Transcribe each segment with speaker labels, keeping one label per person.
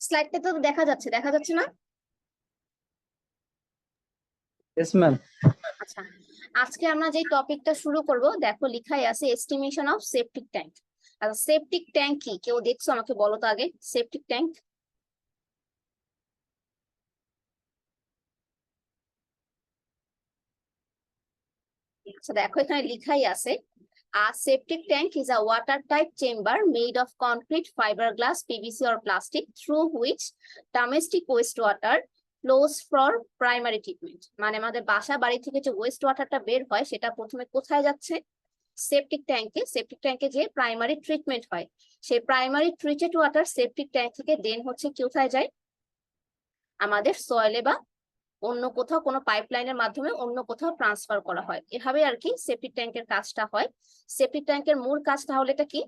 Speaker 1: স্লাইডটা তো দেখা যাচ্ছে না?
Speaker 2: Yes ma'am.
Speaker 1: আচ্ছা, আজকে আমরা যে টপিকটা শুরু করব, দেখো লিখাই আছে এস্টিমেশন অফ সেপটিক ট্যাঙ্ক। আচ্ছা, সেপটিক ট্যাঙ্ক কি কেউ দেখছো? আমাকে বলো তো আগে, সেপটিক ট্যাঙ্ক। আচ্ছা দেখো, এখানে লিখাই আছে a septic tank is a watertight chamber made of concrete, fiberglass, PVC or plastic through which domestic wastewater flows for primary treatment। মানে আমাদের বাসা বাড়ি থেকে যে ওয়েস্ট ওয়াটারটা বের হয় সেটা প্রথমে কোথায় যাচ্ছে? সেপটিক ট্যাঙ্কে। সেপটিক ট্যাঙ্কে যে প্রাইমারি ট্রিটমেন্ট হয়, সেই primary treated water septic tank থেকে দেন হচ্ছে কোথায় যায়? আমাদের সয়েলে বা অন্য কোথাও কোনো পাইপলাইনের মাধ্যমে অন্য কোথাও ট্রান্সফার করা হয়। এভাবে আর কি সেপটিক ট্যাঙ্কের কাজটা হয়। সেপটিক ট্যাঙ্কের মূল কাজ তাহলে এটা কি?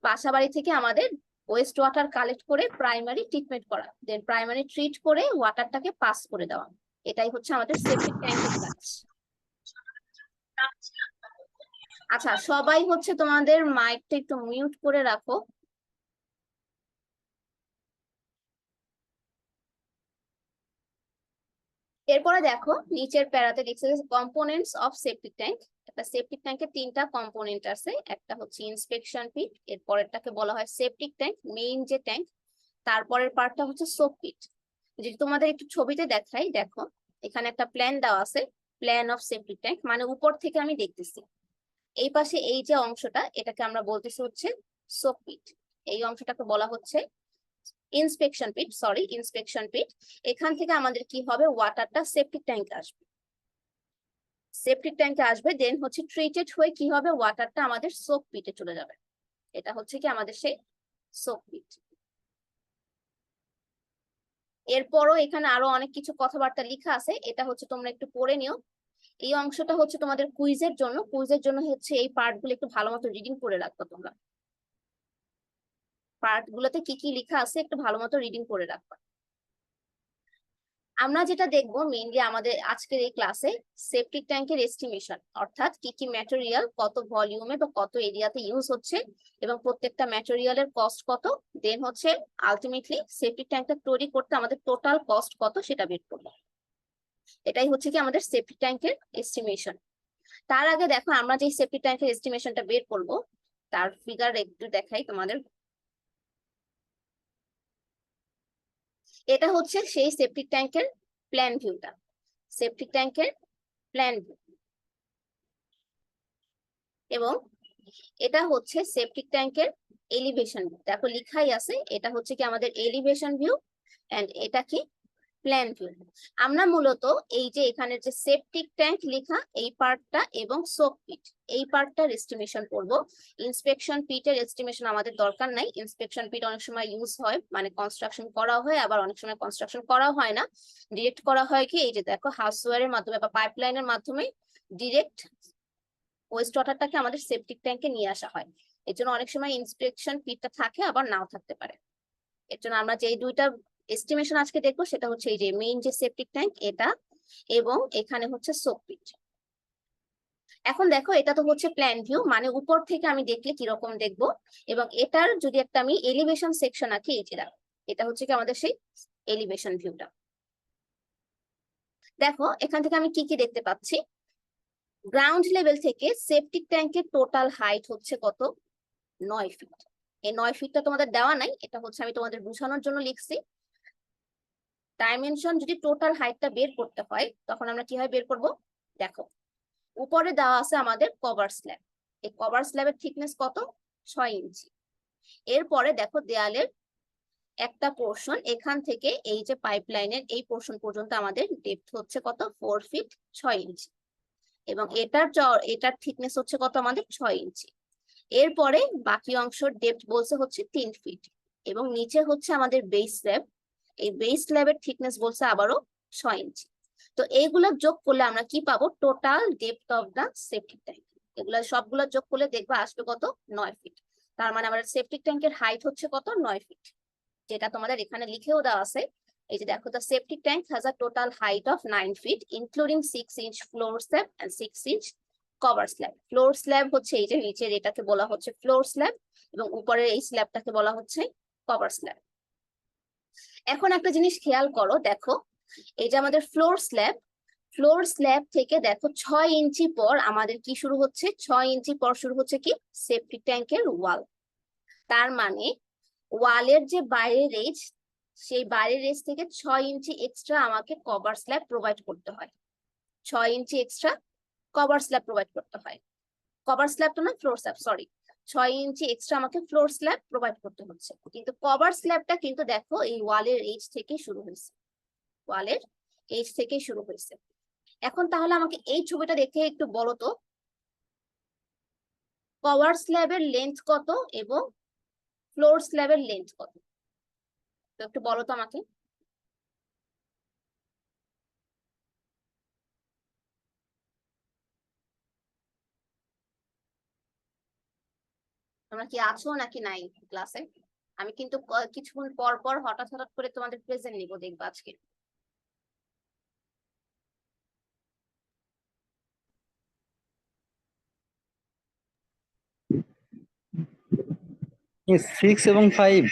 Speaker 1: বাসা বাড়ি থেকে আমাদের ওয়েস্ট ওয়াটার কালেক্ট করে প্রাইমারি ট্রিটমেন্ট করা, দেন প্রাইমারি ট্রিট করে ওয়াটারটাকে পাস করে দেওয়া। এটাই হচ্ছে আমাদের সেপটিক ট্যাঙ্কের কাজ। আচ্ছা, সবাই হচ্ছে তোমাদের মাইকটা একটু মিউট করে রাখো। এরপরে দেখো নিচের প্যারাতে লিখছে কম্পোনেন্টস অফ সেপটিক ট্যাঙ্ক। একটা সেপটিক ট্যাঙ্কের তিনটা কম্পোনেন্ট আছে। একটা হচ্ছে ইন্সপেকশন পিট, এর পরেরটাকে বলা হয় সেপটিক ট্যাঙ্ক, মেইন যে ট্যাঙ্ক। তারপরের পার্টটা হচ্ছে সোক পিট। যদি তোমাদের একটু ছবিতে দেখাই, দেখো এখানে একটা প্ল্যান দেওয়া আছে, প্ল্যান অফ সেপটিক ট্যাঙ্ক। মানে উপর থেকে আমি দেখতেছি, এই পাশে এই যে অংশটা, এটাকে আমরা বলতেছি হচ্ছে সোক পিট। এই অংশটাকে বলা হচ্ছে ইন্সপেকশন পিট, ইন্সপেকশন পিট। এখান থেকে আমাদের কি হবে? ওয়াটারটা সেপটিক ট্যাঙ্কে আসবে। সেপটিক ট্যাঙ্কে আসবে, দেন হচ্ছে ট্রিটেড হয়ে কি হবে? ওয়াটারটা আমাদের সোক পিটে চলে যাবে। এটা হচ্ছে কি আমাদের সেই সোক পিট। এরপরও এখানে আরো অনেক কিছু কথাবার্তা লেখা আছে, এটা হচ্ছে তোমরা একটু পড়ে নিও। এই অংশটা হচ্ছে তোমাদের কুইজের জন্য। কুইজের জন্য হচ্ছে এই পার্ট গুলো একটু ভালো মতো রিডিং করে রাখবো তোমরা। পার্ট গুলোতে কি কি লেখা আছে একটু ভালো মতো রিডিং করে রাখবা। আমরা যেটা দেখবো মেইনলি আমাদের আজকের এই ক্লাসে, সেপটিক ট্যাঙ্কের এস্টিমেশন, অর্থাৎ কি কি ম্যাটেরিয়াল কত ভলিউমে বা কত এরিয়াতে ইউজ হচ্ছে এবং প্রত্যেকটা ম্যাটেরিয়ালের কস্ট কত, দেন হচ্ছে আলটিমেটলি সেপটিক ট্যাঙ্কটা তৈরি করতে আমাদের টোটাল কস্ট কত সেটা বের করবো। এটাই হচ্ছে কি আমাদের সেপটিক ট্যাঙ্কের এস্টিমেশন। তার আগে দেখো, আমরা যে সেপটিক ট্যাঙ্কের এস্টিমেশনটা বের করব তার ফিগার একটু দেখাই তোমাদের। এটা হচ্ছে সেই সেপটিক ট্যাঙ্কের প্ল্যান ভিউটা, সেপটিক ট্যাঙ্কের প্ল্যান ভিউ। এবং এটা হচ্ছে সেপটিক ট্যাঙ্কের এলিভেশন ভিউ। দেখো লিখাই আছে, এটা হচ্ছে কি আমাদের এলিভেশন ভিউ, এন্ড এটা কি প্ল্যান ভিউ। আমরা মূলত এই যে এখানে যে সেপটিক ট্যাঙ্ক লেখা এই পার্টটা এবং সোক পিট এই পার্টটার এস্টিমেশন করব। ইন্সপেকশন পিটের এস্টিমেশন আমাদের দরকার নাই। ইন্সপেকশন পিট অনেক সময় ইউজ হয়, মানে কনস্ট্রাকশন করা হয়, আবার অনেক সময় কনস্ট্রাকশন করা হয় না। ডিরেক্ট করা হয় কি, এই যে দেখো হাউসওয়ারের মাধ্যমে বা পাইপলাইনের মাধ্যমে ডিরেক্ট ওয়েস্ট ওয়াটারটাকে আমাদের সেপটিক ট্যাঙ্কে নিয়ে আসা হয়। এর জন্য অনেক সময় ইন্সপেকশন পিটটা থাকে, আবার নাও থাকতে পারে। এর জন্য আমরা যে দুইটা এস্টিমেশন আজকে দেখবো সেটা হচ্ছে এই যে মেইন যে সেপটিক ট্যাঙ্ক এটা, এবং এখানে হচ্ছে সোক পিট। এখন দেখো, এটা তো হচ্ছে প্ল্যান ভিউ, মানে উপর থেকে আমি দেখলে কিরকম দেখবো। এবং এটার যদি একটা আমি এলিভেশন সেকশন আঁকি, এই যে দেখো, এটা হচ্ছে কি আমাদের সেই এলিভেশন ভিউটা। দেখো এখান থেকে আমি কি কি দেখতে পাচ্ছি। গ্রাউন্ড লেভেল থেকে সেপটিক ট্যাঙ্কের টোটাল হাইট হচ্ছে কত? 9 ফিট। এই 9 ফিটটা তোমাদের দেওয়া নাই, এটা হচ্ছে আমি তোমাদের বোঝানোর জন্য লিখছি। ডাইমেনশন যদি টোটাল হাইটটা বের করতে হয় তখন আমরা কিভাবে বের করব? দেখো উপরে দেওয়া আছে আমাদের কভার স্ল্যাব। এই কভার স্ল্যাবের থিকনেস কত? 6 ইঞ্চি। এরপরে দেখো দেয়ালের একটা পোর্শন, এখান থেকে এই যে পাইপলাইনের এই পোর্শন পর্যন্ত আমাদের ডেপথ হচ্ছে কত? 4 ফিট 6 ইঞ্চি। এবং এটার থিকনেস হচ্ছে কত? আমাদের 6 ইঞ্চি। এরপরে বাকি অংশের ডেপথ বলছে হচ্ছে 3 ফিট। এবং নিচে হচ্ছে আমাদের বেস স্ল্যাব, এই বেস স্ল্যাবের থিকনেস বলছে আবারও 6 ইঞ্চি। তো এইগুলা যোগ করলে আমরা কি পাবো? Total depth of the septic tank. এগুলা সবগুলা যোগ করলে দেখবা আসবে কত? 9 ফিট। তার মানে আমাদের সেপটিক ট্যাঙ্কের হাইট হচ্ছে কত? 9 ফিট, যেটা তোমাদের এখানে লিখেও দেওয়া আছে। এই যে দেখো, the septic tank has a total height of 9 feet including 6 inch floor slab and 6 inch cover slab. Floor slab হচ্ছে এই যে নিচের, এটাকে বলা হচ্ছে ফ্লোর স্ল্যাব, এবং উপরের এই স্ল্যাবটাকে বলা হচ্ছে কভার স্ল্যাব। এখন একটা জিনিস খেয়াল করো, দেখো এই যে আমাদের ফ্লোর স্ল্যাব থেকে দেখো 6 ইঞ্চি পর আমাদের কি শুরু হচ্ছে, 6 ইঞ্চি পর শুরু হচ্ছে কি সেপটিক ট্যাঙ্কের ওয়াল। তার মানে ওয়ালের যে বাইরের এজ, সেই বাইরের এজ থেকে 6 ইঞ্চি এক্সট্রা আমাকে কভার স্ল্যাব প্রোভাইড করতে হয়। 6 ইঞ্চি এক্সট্রা কভার স্ল্যাব প্রোভাইড করতে হয়। কভার স্ল্যাবটা না, ফ্লোর স্ল্যাব, সরি, 6 ইঞ্চি এক্সট্রা আমাকে ফ্লোর স্ল্যাব প্রোভাইড করতে হচ্ছে। কিন্তু কভার স্ল্যাবটা কিন্তু দেখো এই ওয়ালের এজ থেকে শুরু হয়েছে, ওয়ালের এজ থেকে শুরু হয়েছে। এখন তাহলে আমাকে এই ছবিটা দেখে একটু বলো তো, কভার স্ল্যাবের লেন্থ কত এবং ফ্লোর স্ল্যাবের লেন্থ কত, তো একটু বলো তো আমাকে। তোমরা কি আছো নাকি নাই ক্লাসে? আমি কিন্তু কিছুক্ষণ পর পর হঠাৎ হঠাৎ করে তোমাদের প্রেজেন্ট নিবো, দেখবা আজকে।
Speaker 2: সিক্স এবং 5।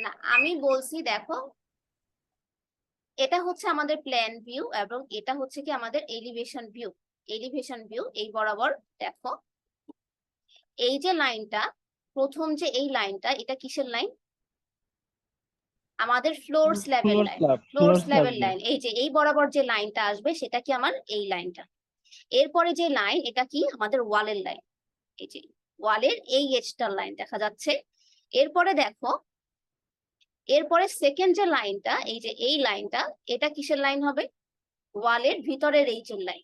Speaker 1: না, আমি বলছি দেখো, এটা হচ্ছে আমাদের প্ল্যান ভিউ এবং এটা হচ্ছে কি আমাদের এলিভেশন ভিউ। এলিভেশন ভিউ এই বরাবর দেখো, এই যে লাইনটা, প্রথম যে এই লাইনটা, এটা কিসের লাইন? আমাদের ফ্লোর স্ল্যাবের লাইন। ফ্লোর স্ল্যাবের লাইন, এই যে এই বরাবর যে লাইনটা আসবে সেটা কি আমার এই লাইনটা। এরপরে যে লাইন, এটা কি আমাদের ওয়ালের লাইন, এই যে ওয়ালের এই এজটার লাইন দেখা যাচ্ছে। এরপরে দেখো, এরপরে সেকেন্ড যে লাইনটা, এই যে এই লাইনটা, এটা কিসের লাইন হবে? ওয়ালের ভিতরের এইচের লাইন,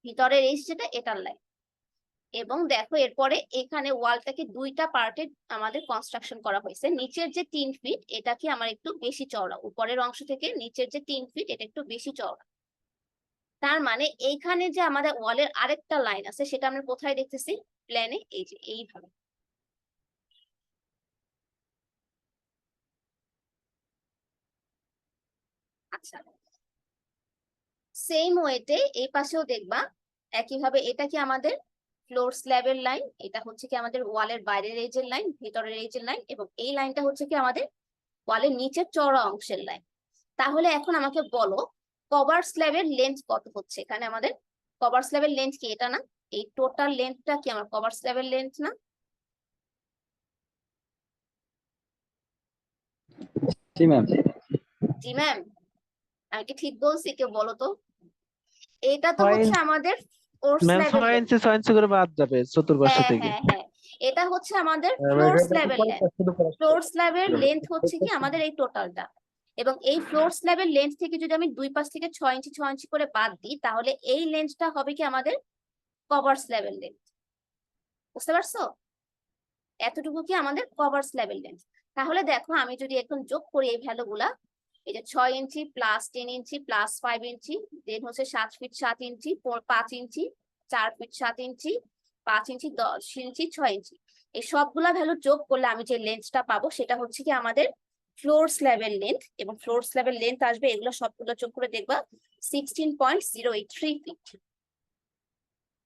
Speaker 1: ভিতরের এইচ যেটা, এটার লাইন। এবং দেখো এরপরে এখানে ওয়ালটাকে দুইটা পার্টে আমাদের কনস্ট্রাকশন করা হয়েছে। নিচের যে 3 ফিট এটা কি আমার একটু বেশি চওড়া, উপরের অংশ থেকে নিচের যে 3 ফিট এটা একটু বেশি চওড়া। তার মানে এইখানে যে আমাদের ওয়ালের আরেকটা লাইন আছে, সেটা আমরা কোথায় দেখতেছি? প্ল্যানে, এই যে এইভাবে। আচ্ছা, সেম ওয়েতে এই পাশেও দেখবা একইভাবে। এটা কি আমাদের ফ্লোর স্ল্যাবের লাইন, এটা হচ্ছে কি আমাদের ওয়ালের বাইরের এজের লাইন, ভিতরের এজের লাইন, এবং এই লাইনটা হচ্ছে কি আমাদের ওয়ালের নিচের চওড়া অংশের লাইন। তাহলে এখন আমাকে বলো কভার স্ল্যাবের লেন্থ কত হচ্ছে? এখানে আমাদের কভার স্ল্যাবের লেন্থ কি এটা না? এই টোটাল লেন্থটা কি আমার কভার স্ল্যাবের লেন্থ না?
Speaker 2: জি ম্যাম।
Speaker 1: জি ম্যাম, আমি কি ঠিক বলছি? কেউ বলো তো। এটা তো
Speaker 2: 6
Speaker 1: হচ্ছে
Speaker 2: ইঞ্চি
Speaker 1: আমাদের ফ্লোর
Speaker 2: ম্যাম,
Speaker 1: স্ল্যাবের
Speaker 2: 6
Speaker 1: লেন্থ।
Speaker 2: ইঞ্চি 6 ইঞ্চি করে বাদ যাবে চতুর্পার্শ্ব
Speaker 1: হ্যাঁ
Speaker 2: থেকে।
Speaker 1: হ্যাঁ হ্যাঁ, এটা হচ্ছে আমাদের ফ্লোর স্ল্যাবের লেন্থ। ফ্লোর স্ল্যাবের লেন্থ হচ্ছে কি আমাদের এই টোটালটা। এবং এই ফ্লোর স্ল্যাবের লেন্থ থেকে যদি আমি দুই পাশ থেকে 6 ইঞ্চি 6 ইঞ্চি করে বাদ দিই, তাহলে এই লেন্থটা হবে কি আমাদের কভার স্ল্যাবের লেন্থ। বুঝতে পারছো? এতটুকু কি আমাদের কভার স্ল্যাবের লেন্থ। তাহলে দেখো আমি যদি এখন যোগ করি এই ভ্যালুগুলা, এই যে 6 ইঞ্চি প্লাস 10 ইঞ্চি প্লাস 5 ইঞ্চি, দেন হচ্ছে 7 ফিট 7 ইঞ্চি, 5 ইঞ্চি, 4 ফিট 7 ইঞ্চি, 5 ইঞ্চি, 10 ইঞ্চি, 6 ইঞ্চি, এই সবগুলা ভ্যালু যোগ করলে আমি যে লেন্থটা পাবো সেটা হচ্ছে কি আমাদের ফ্লোর স্ল্যাবের লেন্থ। এবং ফ্লোর স্ল্যাবের লেন্থ আসবে, এগুলো সবগুলো যোগ করে দেখবা 16.083 ফিট,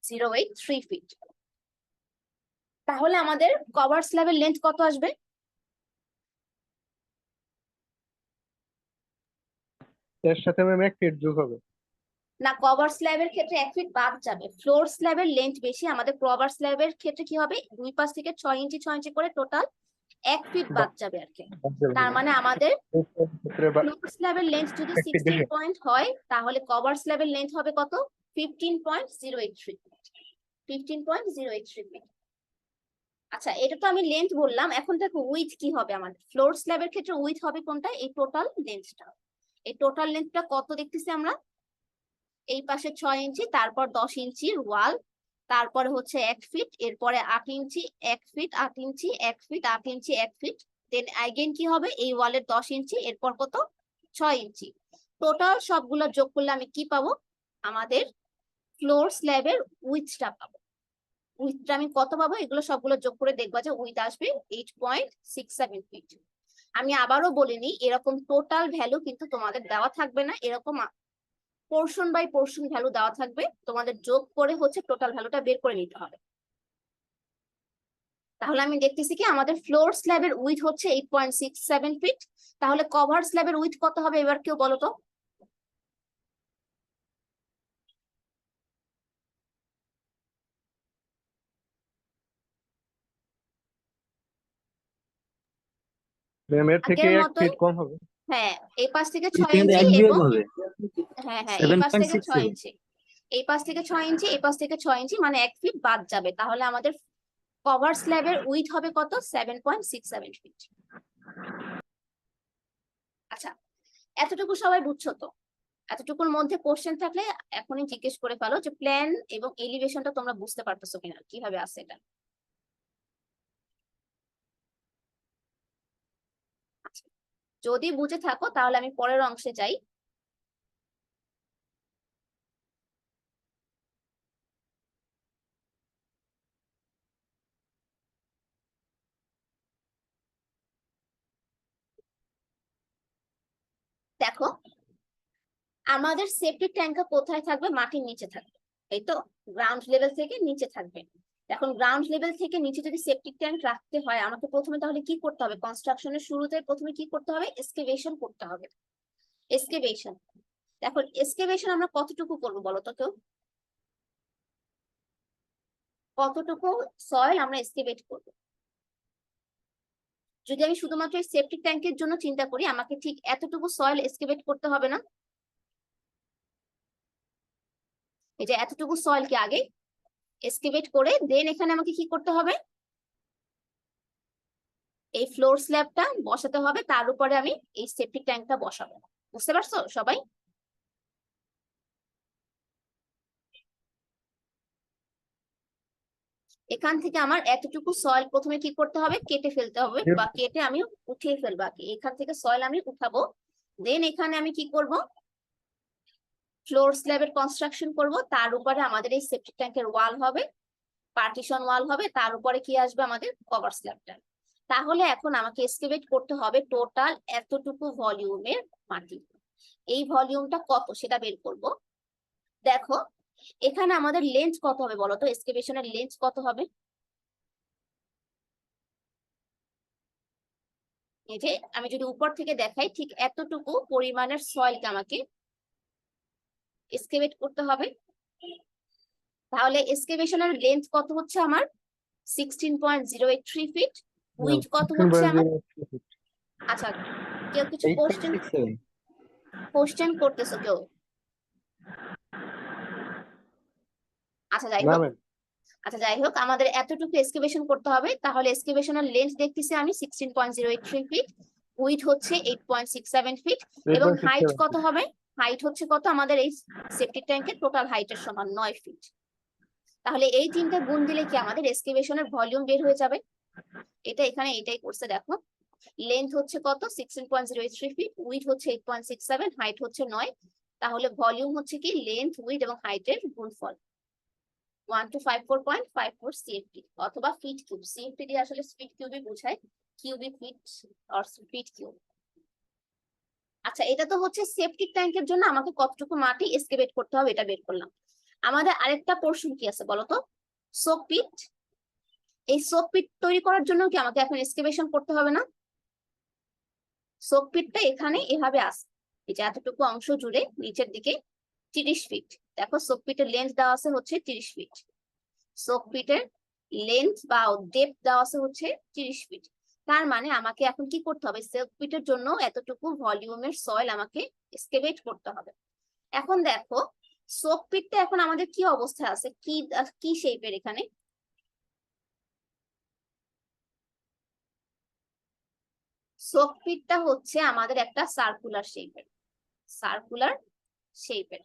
Speaker 1: 083 ফিট। তাহলে আমাদের কভার স্ল্যাবের লেন্থ কত আসবে?
Speaker 3: এর সাথে ম্যাম 1 ফিট যোগ হবে।
Speaker 1: না, কভার স্ল্যাবের ক্ষেত্রে 1 ফিট বাদ যাবে। ফ্লোর স্ল্যাবের লেন্থ বেশি, আমাদের কভার স্ল্যাবের ক্ষেত্রে কি হবে, দুই পাশ থেকে 6 ইঞ্চি 6 ইঞ্চি করে টোটাল 1 ফিট বাদ যাবে আর কি। তার মানে আমাদের ফ্লোর স্ল্যাবের লেন্থ যদি
Speaker 3: 1 ফিট
Speaker 1: 16
Speaker 3: বেশি।
Speaker 1: পয়েন্ট হয়, তাহলে কভার স্ল্যাবের লেন্থ হবে কত? 15.083, 15.083 ফিট। আচ্ছা, এটা তো আমি লেন্থ বললাম, এখন দেখো উইথ কি হবে আমাদের। ফ্লোর স্ল্যাবের ক্ষেত্রে উইথ হবে কোনটা? এই টোটাল লেন্থটা। এই টোটাল লেন্থটা কত দেখতেছি আমরা? এই পাশে 6 ইঞ্চি, তারপর 10 ইঞ্চির ওয়াল, তারপরে হচ্ছে 1 ফিট, এরপরে 8 ইঞ্চি, 1 ফিট, 8 ইঞ্চি, 1 ফিট, 8 ইঞ্চি, 1 ফিট, দেন অ্যাগেন কি হবে এই ওয়ালের 10 ইঞ্চি, এরপর কত? 6 ইঞ্চি। টোটাল সবগুলো যোগ করলে আমি কি পাবো? আমাদের ফ্লোর স্ল্যাবের উইথটা পাবো। উইথটা আমি কত পাবো? এগুলো সবগুলো যোগ করে দেখবা যে উইথ আসবে 8.67 ফিট। আমি আবারও বলিনি, এরকম টোটাল ভ্যালু কিন্তু তোমাদের দেওয়া থাকবে না, এরকম পোর্শন বাই পোর্শন ভ্যালু দেওয়া থাকবে, তোমাদের যোগ করে হচ্ছে টোটাল ভ্যালুটা বের করে নিতে হবে। তাহলে আমি দেখতেছি কি আমাদের ফ্লোর স্ল্যাবের উইথ হচ্ছে 8.67 ফিট, তাহলে কভার স্ল্যাবের উইথ কত হবে এবার কেউ বলো তো?
Speaker 3: ম্যাম এর থেকে
Speaker 1: আগের
Speaker 3: 1
Speaker 1: মতোই,
Speaker 3: ফিট কম হবে।
Speaker 1: হ্যাঁ এই পাশ থেকে
Speaker 2: এর
Speaker 1: 6
Speaker 2: থেকে
Speaker 1: ইঞ্চি
Speaker 2: এক বিয়োগ
Speaker 1: এবং
Speaker 2: হবে
Speaker 1: হ্যাঁ হ্যাঁ এই
Speaker 2: সেভেন
Speaker 1: পাশ
Speaker 2: পয়েন্ট
Speaker 1: থেকে
Speaker 2: সিক্স
Speaker 1: 6 ইঞ্চি, এই পাশ থেকে 6 ইঞ্চি, এই পাশ থেকে 6 ইঞ্চি, মানে 1 ফিট বাদ যাবে। তাহলে আমাদের কভার স্ল্যাবের উইথ হবে কত? 7.67 ফিট। আচ্ছা, এতটুকু সবাই বুঝছো তো? এতটুকুর মধ্যে কোশ্চেন থাকলে এখনই জিজ্ঞেস করে ফেলো যে প্ল্যান এবং এলিভেশনটা তোমরা বুঝতে পারতেছো কিনা, কিভাবে আছে এটা। আচ্ছা, যদি বুঝে থাকো তাহলে আমি পরের অংশে যাই। দেখো, আমাদের সেপ্টিক ট্যাঙ্কটা কোথায় থাকবে? মাটির নিচে থাকবে, এই তো, গ্রাউন্ড লেভেল থেকে নিচে থাকবে। এখন গ্রাউন্ড লেভেল থেকে নিচে যদি সেপ্টিক ট্যাঙ্ক রাখতে হয় আমাকে প্রথমে তাহলে কি করতে হবে? কনস্ট্রাকশনের শুরুতে প্রথমে কি করতে হবে? এক্সকেভেশন করতে হবে। এক্সকেভেশন, দেখো এক্সকেভেশন আমরা কতটুকু করবো বলো তো কেউ? কতটুকু সয়েল আমরা এক্সকেভেট করবো? যদি আমি শুধুমাত্র এই সেপ্টিক ট্যাঙ্কের জন্য চিন্তা করি আমাকে ঠিক এতটুকু সয়েল এক্সকেভেট করতে হবে না? এই যে এতটুকু সয়েলকে আগে এক্সকেভেট করে দেন এখানে আমাকে কি করতে হবে? এই ফ্লোর স্ল্যাবটা বসাতে হবে, তার উপরে আমি এই সেপ্টিক ট্যাঙ্কটা বসাবো। বুঝতে পারছো সবাই? এখান থেকে আমার এতটুকু সয়েল প্রথমে কি করতে হবে? কেটে ফেলতে হবে, বা কেটে আমি উঠিয়ে ফেলবো আগে। এখান থেকে সয়েল আমি উঠাবো, দেন এখানে আমি কি করব? ফ্লোর স্ল্যাবের কনস্ট্রাকশন করব, তার উপরে আমাদের এই সেপ্টিক ট্যাঙ্কের ওয়াল হবে, পার্টিশন ওয়াল হবে, তার উপরে কি আসবে? আমাদের কভার স্ল্যাবটা। তাহলে এখন আমাকে এস্টিমেট করতে হবে টোটাল এতটুকু ভলিউমের মাটি। এই ভলিউমটা কত সেটা বের করব। দেখো এখানে আমাদের লেন্থ কত হবে বলো তো? এক্সকেভেশনের লেন্থ কত হবে? এই যে আমি যদি উপর থেকে দেখাই, ঠিক এতটুকু পরিমাণের সয়েলকে আমাকে এক্সকেভেট করতে হবে। তাহলে এক্সকেভেশনের লেন্থ কত হচ্ছে আমার? 16.083 ফিট। উইথ কত হচ্ছে আমার?
Speaker 3: 16.0 ফিট।
Speaker 1: আচ্ছা, কেউ কিছু
Speaker 2: eight point
Speaker 1: question
Speaker 2: six seven
Speaker 1: question করতেছো কেউ? আচ্ছা যাই
Speaker 3: না
Speaker 1: হোক,
Speaker 3: ম্যাম,
Speaker 1: আচ্ছা যাই হোক, আমাদের এতটুকু এক্সকেভেশন করতে হবে। তাহলে এক্সকেভেশনের লেন্থ দেখতেছি আমি 16.083 ফিট, উইথ হচ্ছে 8.67 ফিট, এবং হাইট
Speaker 3: 8.67
Speaker 1: কত
Speaker 3: ফিট।
Speaker 1: হবে? হাইট হচ্ছে কত? আমাদের এই সেপ্টিক ট্যাঙ্কের টোটাল হাইটের সমান 9 ফিট। তাহলে এই তিনটা গুণ দিলে কি আমাদের এক্সকেভেশনের ভলিউম বের হয়ে যাবে? এটা এখানে এটাই করছে, দেখো লেন্থ হচ্ছে কত? 16.083 ফিট, উইথ হচ্ছে 8.67, হাইট হচ্ছে 9। তাহলে ভলিউম হচ্ছে কি লেন্থ, উইথ এবং হাইটের গুণফল 1254.54 সিএফটি, অথবা ফিট কিউব। সিএফটি দিয়ে আসলে ফিট কিউবই বোঝায়, cubic feet or fit cube. আচ্ছা, এটা তো হচ্ছে সেপ্টিক ট্যাঙ্কের জন্য আমাকে কতটুকু মাটি এক্সকেভেট করতে হবে এটা বের করলাম। আমাদের আরেকটা পোর্শন কি আছে বলতো? সোক পিট। এই সোক পিট তৈরি করার জন্য কি আমাকে এখন এক্সকেভেশন করতে হবে না? সোক পিটটা এখানে এভাবে আসে, এই যে এতটুকু অংশ জুড়ে নিচের দিকে 30 ফিট। দেখো সোক পিটের লেন্থ দেওয়া আছে হচ্ছে 30 ফিট, সোক পিটের লেন্থ বা ডেপথ দেওয়া আছে হচ্ছে 30 ফিট। তার মানে আমাকে এখন কি করতে হবে? সোক পিটের জন্য এতটুকু ভলিউমের সয়েল আমাকে এক্সকেভেট করতে হবে। এখন দেখো সোক পিটটা এখন আমাদের কি অবস্থায় আছে, কি কি শেপের? এখানে সোক পিটটা হচ্ছে আমাদের একটা সার্কুলার শেপের, সার্কুলার শেপের।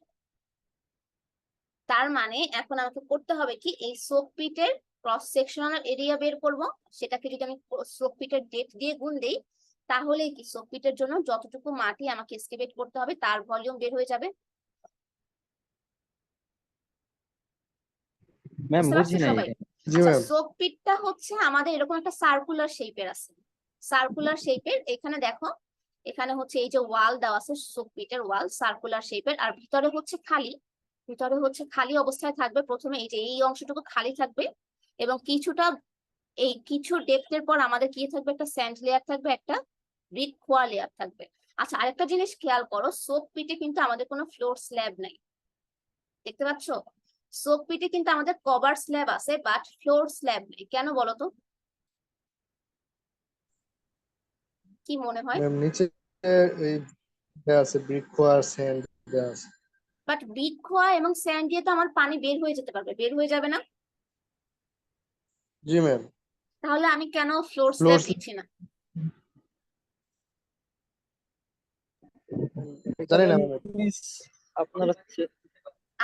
Speaker 1: তার মানে এখন আমাকে করতে হবে কি, এই সোক পিটের ক্রস সেকশনাল এরিয়া বের করব। সেটাকে যদি আমি সোক পিটের ডেপথ দিয়ে গুণ দেই তাহলে কি সোক পিটের জন্য যতটুকু মাটি আমাকে এক্সকেভেট করতে হবে তার ভলিউম বের হয়ে যাবে।
Speaker 2: ম্যাম
Speaker 1: বুঝতে
Speaker 2: বুঝি
Speaker 1: পারছো
Speaker 2: নাই।
Speaker 1: সবাই?
Speaker 3: জি
Speaker 1: আচ্ছা,
Speaker 3: ম্যাম।
Speaker 1: সোক পিটটা হচ্ছে আমাদের এরকম একটা সার্কুলার শেপের আছে, সার্কুলার শেপের। এখানে দেখো এখানে হচ্ছে এই যে ওয়াল দেওয়া আছে, সোক পিটের ওয়াল সার্কুলার শেপের, আর ভিতরে হচ্ছে খালি, ভিতরে হচ্ছে খালি অবস্থায় থাকবে। প্রথমে এই যে এই অংশটুকু খালি থাকবে এবং কিছুটা এই কিছু ডেপথের পর আমাদের কি থাকবে, একটা স্যান্ড লেয়ার থাকবে, একটা ব্রিক খোয়া লেয়ার থাকবে। আচ্ছা, আরেকটা জিনিস খেয়াল করো, সোপ পিটে কিন্তু আমাদের কোনো ফ্লোর স্ল্যাব নাই, দেখতে পাচ্ছ? সোপ পিটে কিন্তু আমাদের কভার স্ল্যাব আছে, বাট ফ্লোর স্ল্যাব নেই। কেন বলো তো, কি মনে হয়?
Speaker 3: ম্যাম নিচে এই দেয়া আছে বৃক্ষ আর স্যান্ড দেয়া আছে।
Speaker 1: বাট ব্রিক খোয়া এবং স্যান্ড দিয়ে তো আমার পানি বের হয়ে যেতে পারবে, বের হয়ে যাবে না?
Speaker 3: জি ম্যাম।
Speaker 1: তাহলে আমি কেন ফ্লোর
Speaker 3: ফ্লোর
Speaker 1: স্ল্যাব দিচ্ছি না?
Speaker 3: জানি না ম্যাম।
Speaker 2: আপনার হচ্ছে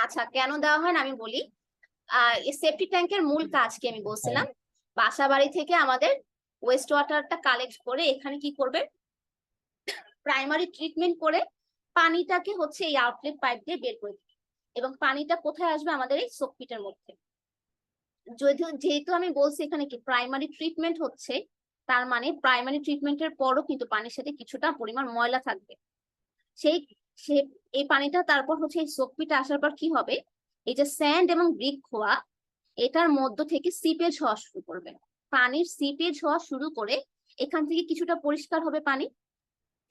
Speaker 1: আচ্ছা, কেন দেওয়া হয় না আমি বলি। এই সেফটি ট্যাঙ্কের মূল কাজ কি আমি বলছিলাম, বাসা বাড়ি থেকে আমাদের ওয়েস্ট ওয়াটারটা কালেক্ট করে এখানে কি করবে, প্রাইমারি ট্রিটমেন্ট করে পানিটাকে হচ্ছে এই আউটলেট পাইপ দিয়ে বের করে দিবে। এবং পানিটা কোথায় আসবে, আমাদের এই সোপ পিটের মধ্যে। যদিও যেহেতু আমি বলছি এখানে কি প্রাইমারি ট্রিটমেন্ট হচ্ছে, তার মানে প্রাইমারি ট্রিটমেন্টের পরও কিন্তু পানির সাথে কিছুটা পরিমাণ ময়লা থাকবে। সেই সে এই পানিটা তারপর হচ্ছে এই সোপ পিটে আসার পর কি হবে, এই যে স্যান্ড এবং ব্রিক খোয়া, এটার মধ্য থেকে সিপেজ হওয়া শুরু করবে। পানির সিপেজ হওয়া শুরু করে এখান থেকে কিছুটা পরিষ্কার হবে পানি।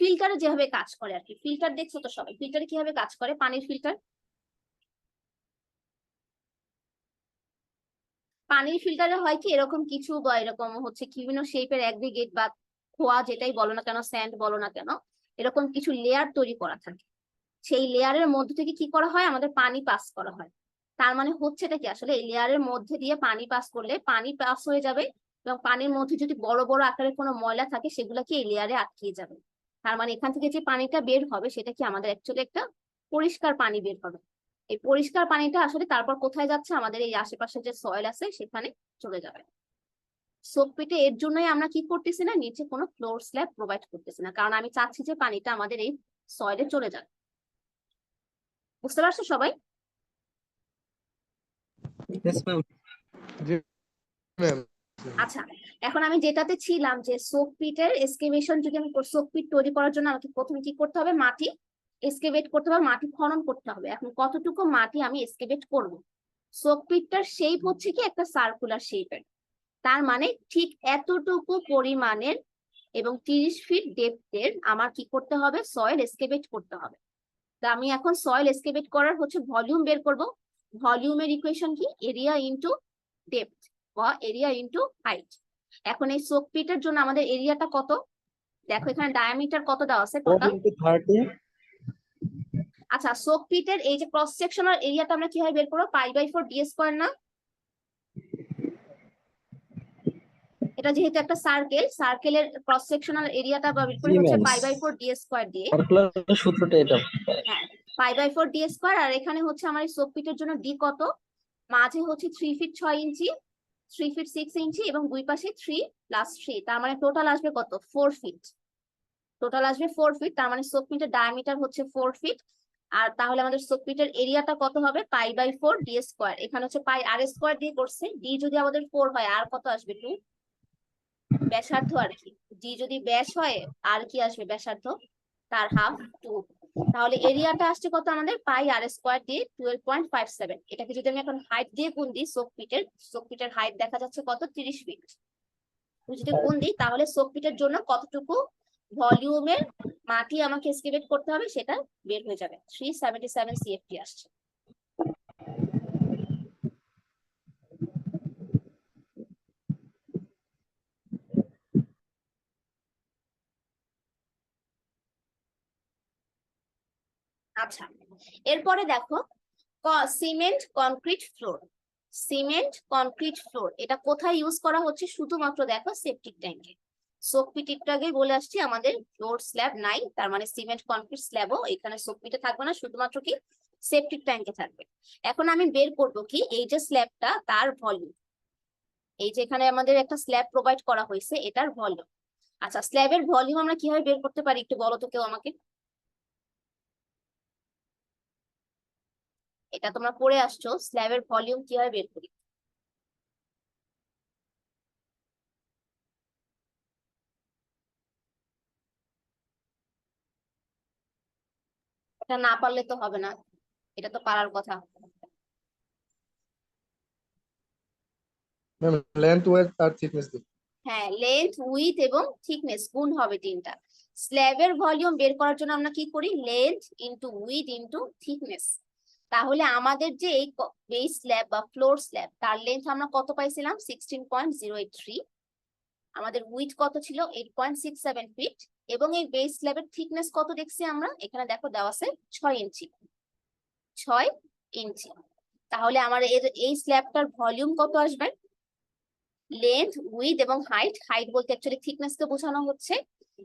Speaker 1: ফিল্টারে যেভাবে কাজ করে আর কি, ফিল্টার দেখছো তো সবাই, ফিল্টারে কিভাবে কাজ করে পানির ফিল্টার? পানির ফিল্টারে হয় কি, এরকম কিছু বা এরকম হচ্ছে কি বিভিন্ন শেপের অ্যাগ্রিগেট বা খোয়া যেটাই বলো না কেন, স্যান্ড বলো না কেন, এরকম কিছু লেয়ার তৈরি করা থাকে। সেই লেয়ারের মধ্যে থেকে কি করা হয়, আমাদের পানি পাস করা হয়। তার মানে হচ্ছে এটা কি, আসলে এই লেয়ারের মধ্যে দিয়ে পানি পাস করলে পানি পাস হয়ে যাবে, এবং পানির মধ্যে যদি বড় বড় আকারের কোনো ময়লা থাকে সেগুলো কি এই লেয়ারে আটকে যাবে। তার মানে এখান থেকে যে পানিটা বের হবে সেটা কি আমাদের অ্যাকচুয়ালি একটা পরিষ্কার পানি বের হবে। এই পরিষ্কার পানিটা আসলে তারপর কোথায় যাচ্ছে, আমাদের এই আশেপাশে যে সয়েল আছে সেখানে চলে যাবে। সোপ পিটে এর জন্যই আমরা কি করতেছি না, নিচে কোনো ফ্লোর স্ল্যাব প্রোভাইড করতেছি না, কারণ আমি চাচ্ছি যে পানিটা আমাদের এই সয়েলে চলে যাক। বুঝতে পারছো সবাই?
Speaker 2: Yes, ma'am.
Speaker 3: জি ম্যাম।
Speaker 1: আচ্ছা, এখন আমি যেটাতে ছিলাম যে সোপ পিটের এক্সকেভেশন, যদি আমি সোপ পিট তৈরি করার জন্য আমাকে প্রথমে কি করতে হবে, মাটি এক্সকেভেট করতে হবে, মাটি খনন করতে হবে। এখন কতটুকু মাটি আমি এক্সকেভেট করব, সোপ পিটটার শেপ হচ্ছে কি একটা সার্কুলার শেপের, তার মানে ঠিক এতটুকু পরিমাণের এবং 30 ফিট ডেপথের আমার কি করতে হবে, সয়েল এক্সকেভেট করতে হবে। তা আমি এখন সয়েল এক্সকেভেট করার হচ্ছে ভলিউম বের করব। ভলিউমের ইকুয়েশন কি, এরিয়া ইনটু ডেপথ বা এরিয়া ইনটু হাইট। এখন এই সোপ পিটের জন্য আমাদের এরিয়াটা কত, দেখো এখানে ডায়ামিটার কত দেওয়া আছে
Speaker 2: 4
Speaker 1: টোটাল।
Speaker 2: into 30.
Speaker 1: আচ্ছা, সোপ পিটের এই যে ক্রস সেকশনাল এরিয়াটা আমরা কিভাবে বের করবো, π/4 ডি স্কয়ার না? এটা যেহেতু একটা সার্কেল, সার্কেলের ক্রস সেকশনাল এরিয়াটা বের
Speaker 2: জি
Speaker 1: করি হচ্ছে
Speaker 2: ম্যাম,
Speaker 1: π/4 ডি স্কয়ার দিয়ে।
Speaker 2: সার্কুলার সূত্রটা এটা।
Speaker 1: হ্যাঁ, π/4 ডি স্কয়ার। আর এখানে হচ্ছে আমার এই সোপ পিটের জন্য ডি কত, মাঝে হচ্ছে 3 ফিট 6 ইঞ্চি, 3 ফিট 6 ইঞ্চি, এবং দুই পাশে 3 + 3, তার মানে টোটাল আসবে কত, 4 ফিট। টোটাল আসবে 4 ফিট, তার মানে সোপ পিটের ডায়ামিটার হচ্ছে 4 ফিট। আর তাহলে আমাদের সোপ পিটের এরিয়াটা কত হবে, π/4 ডি স্কয়ার। এখানে হচ্ছে পাই আর স্কয়ার দিয়ে করছে, ডি যদি আমাদের 4 হয় আর কত আসবে, 2, ব্যাসার্ধ আর কি। ডি যদি ব্যাস হয় আর কি আসবে, ব্যাসার্ধ, তার হাফ 2। তাহলে এরিয়াটা আসছে কত আমাদের, πr² দিয়ে 12.57। এটাকে যদি আমি এখন হাইট দিয়ে গুণ দিই, সোপ পিটের হাইট দেখা যাচ্ছে কত, 30 ফিট। যদি গুণ দিই তাহলে সোপ পিটের জন্য কতটুকু ভলিউমের মাটি আমাকে এক্সকেভেট করতে হবে সেটা বের হয়ে যাবে, 377 CFT আসছে। আচ্ছা, এরপরে দেখো cement concrete floor. Cement concrete floor এটা কোথায় ইউজ করা হচ্ছে, শুধুমাত্র দেখো সেপটিক ট্যাঙ্কে। সোপ পিটের আগে বলে আসছি আমাদের ফ্লোর স্ল্যাব নাই, তার মানে সিমেন্ট কনক্রিট স্ল্যাবও এখানে সোপ পিটে থাকবে না, শুধুমাত্র কি সেপটিক ট্যাঙ্কে থাকবে। এখন আমি বের করব কি, এই যে স্ল্যাবটা তার ভলিউম, এই যে এখানে আমাদের একটা স্ল্যাব প্রোভাইড করা হয়েছে এটার ভলিউম। আচ্ছা, স্ল্যাবের ভলিউম আমরা কিভাবে বের করতে পারি একটু বলো তো কেউ আমাকে। এটা তোমরা পড়ে আসছো, স্ল্যাবের ভলিউম কিভাবে বের করি। এটা না পারলে তো হবে না, এটা তো পারার কথা।
Speaker 3: ম্যাম লেন্থ ওয়েথ আর থিকনেস দিন।
Speaker 1: হ্যাঁ, লেন্থ উইথ এবং থিকনেস গুণ হবে তিনটা। স্ল্যাবের ভলিউম বের করার জন্য আমরা কি করি, length into with into thickness. তাহলে আমাদের যে এই বেস স্ল্যাব বা ফ্লোর স্ল্যাব তার লেন্থ আমরা কত পাইছিলাম 16.083, আমাদের উইথ কত ছিল 8.67 ফিট, এবং এই বেস স্ল্যাবের থিকনেস কত দেখছি আমরা এখানে দেখো দেওয়া আছে 6 ইঞ্চি, 6 ইঞ্চি। তাহলে আমার এই স্ল্যাবটার ভলিউম কত আসবে, লেন্থ উইথ এবং হাইট, হাইট বলতে অ্যাকচুয়ালি থিকনেস কে বোঝানো হচ্ছে,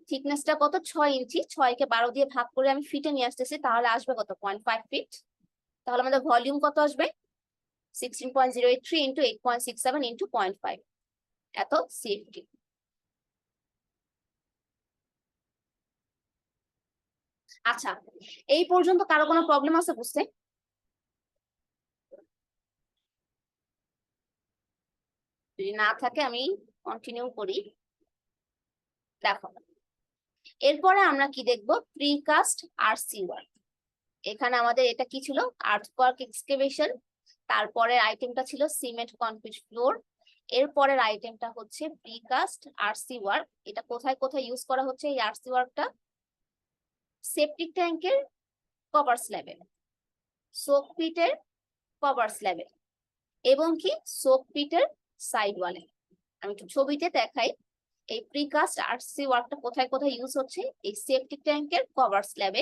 Speaker 1: থিকনেসটা কত 6 ইঞ্চি, 6 কে 12 দিয়ে ভাগ করে আমি ফিটে নিয়ে আসতেছি, তাহলে আসবে কত 0.5 ফিট। তাহলে আমাদের ভলিউম কত আসবে 16.083 ইন্টু 8.67 ইন্টু 0.5, এত সিএফটি। আচ্ছা, এই পর্যন্ত কারো কোনো প্রবলেম আছে বুঝতে? যদি না থাকে আমি কন্টিনিউ করি। দেখো, এরপরে আমরা কি দেখবো, প্রিকাস্ট আরসি ওয়ার্ক। এখানে আমাদের এটা কি ছিল, আর্থওয়ার্ক এক্সকেভেশন, তারপরের আইটেমটা ছিল সিমেন্ট কনক্রিট ফ্লোর, এরপরের আইটেমটা হচ্ছে প্রিকাস্ট আরসি ওয়ার্ক। এটা কোথায় কোথায় ইউজ করা হচ্ছে এই আরসি ওয়ার্কটা, সেপটিক ট্যাঙ্কের কভার স্ল্যাবে, সোক পিটের কভার স্ল্যাবে, এবং কি সোক পিটের সাইড ওয়ালে। আমি একটু ছবিতে দেখাই এই প্রিকাস্ট আরসি ওয়ার্কটা কোথায় কোথায় ইউজ হচ্ছে, এই সেপটিক ট্যাঙ্কের কভার স্ল্যাবে,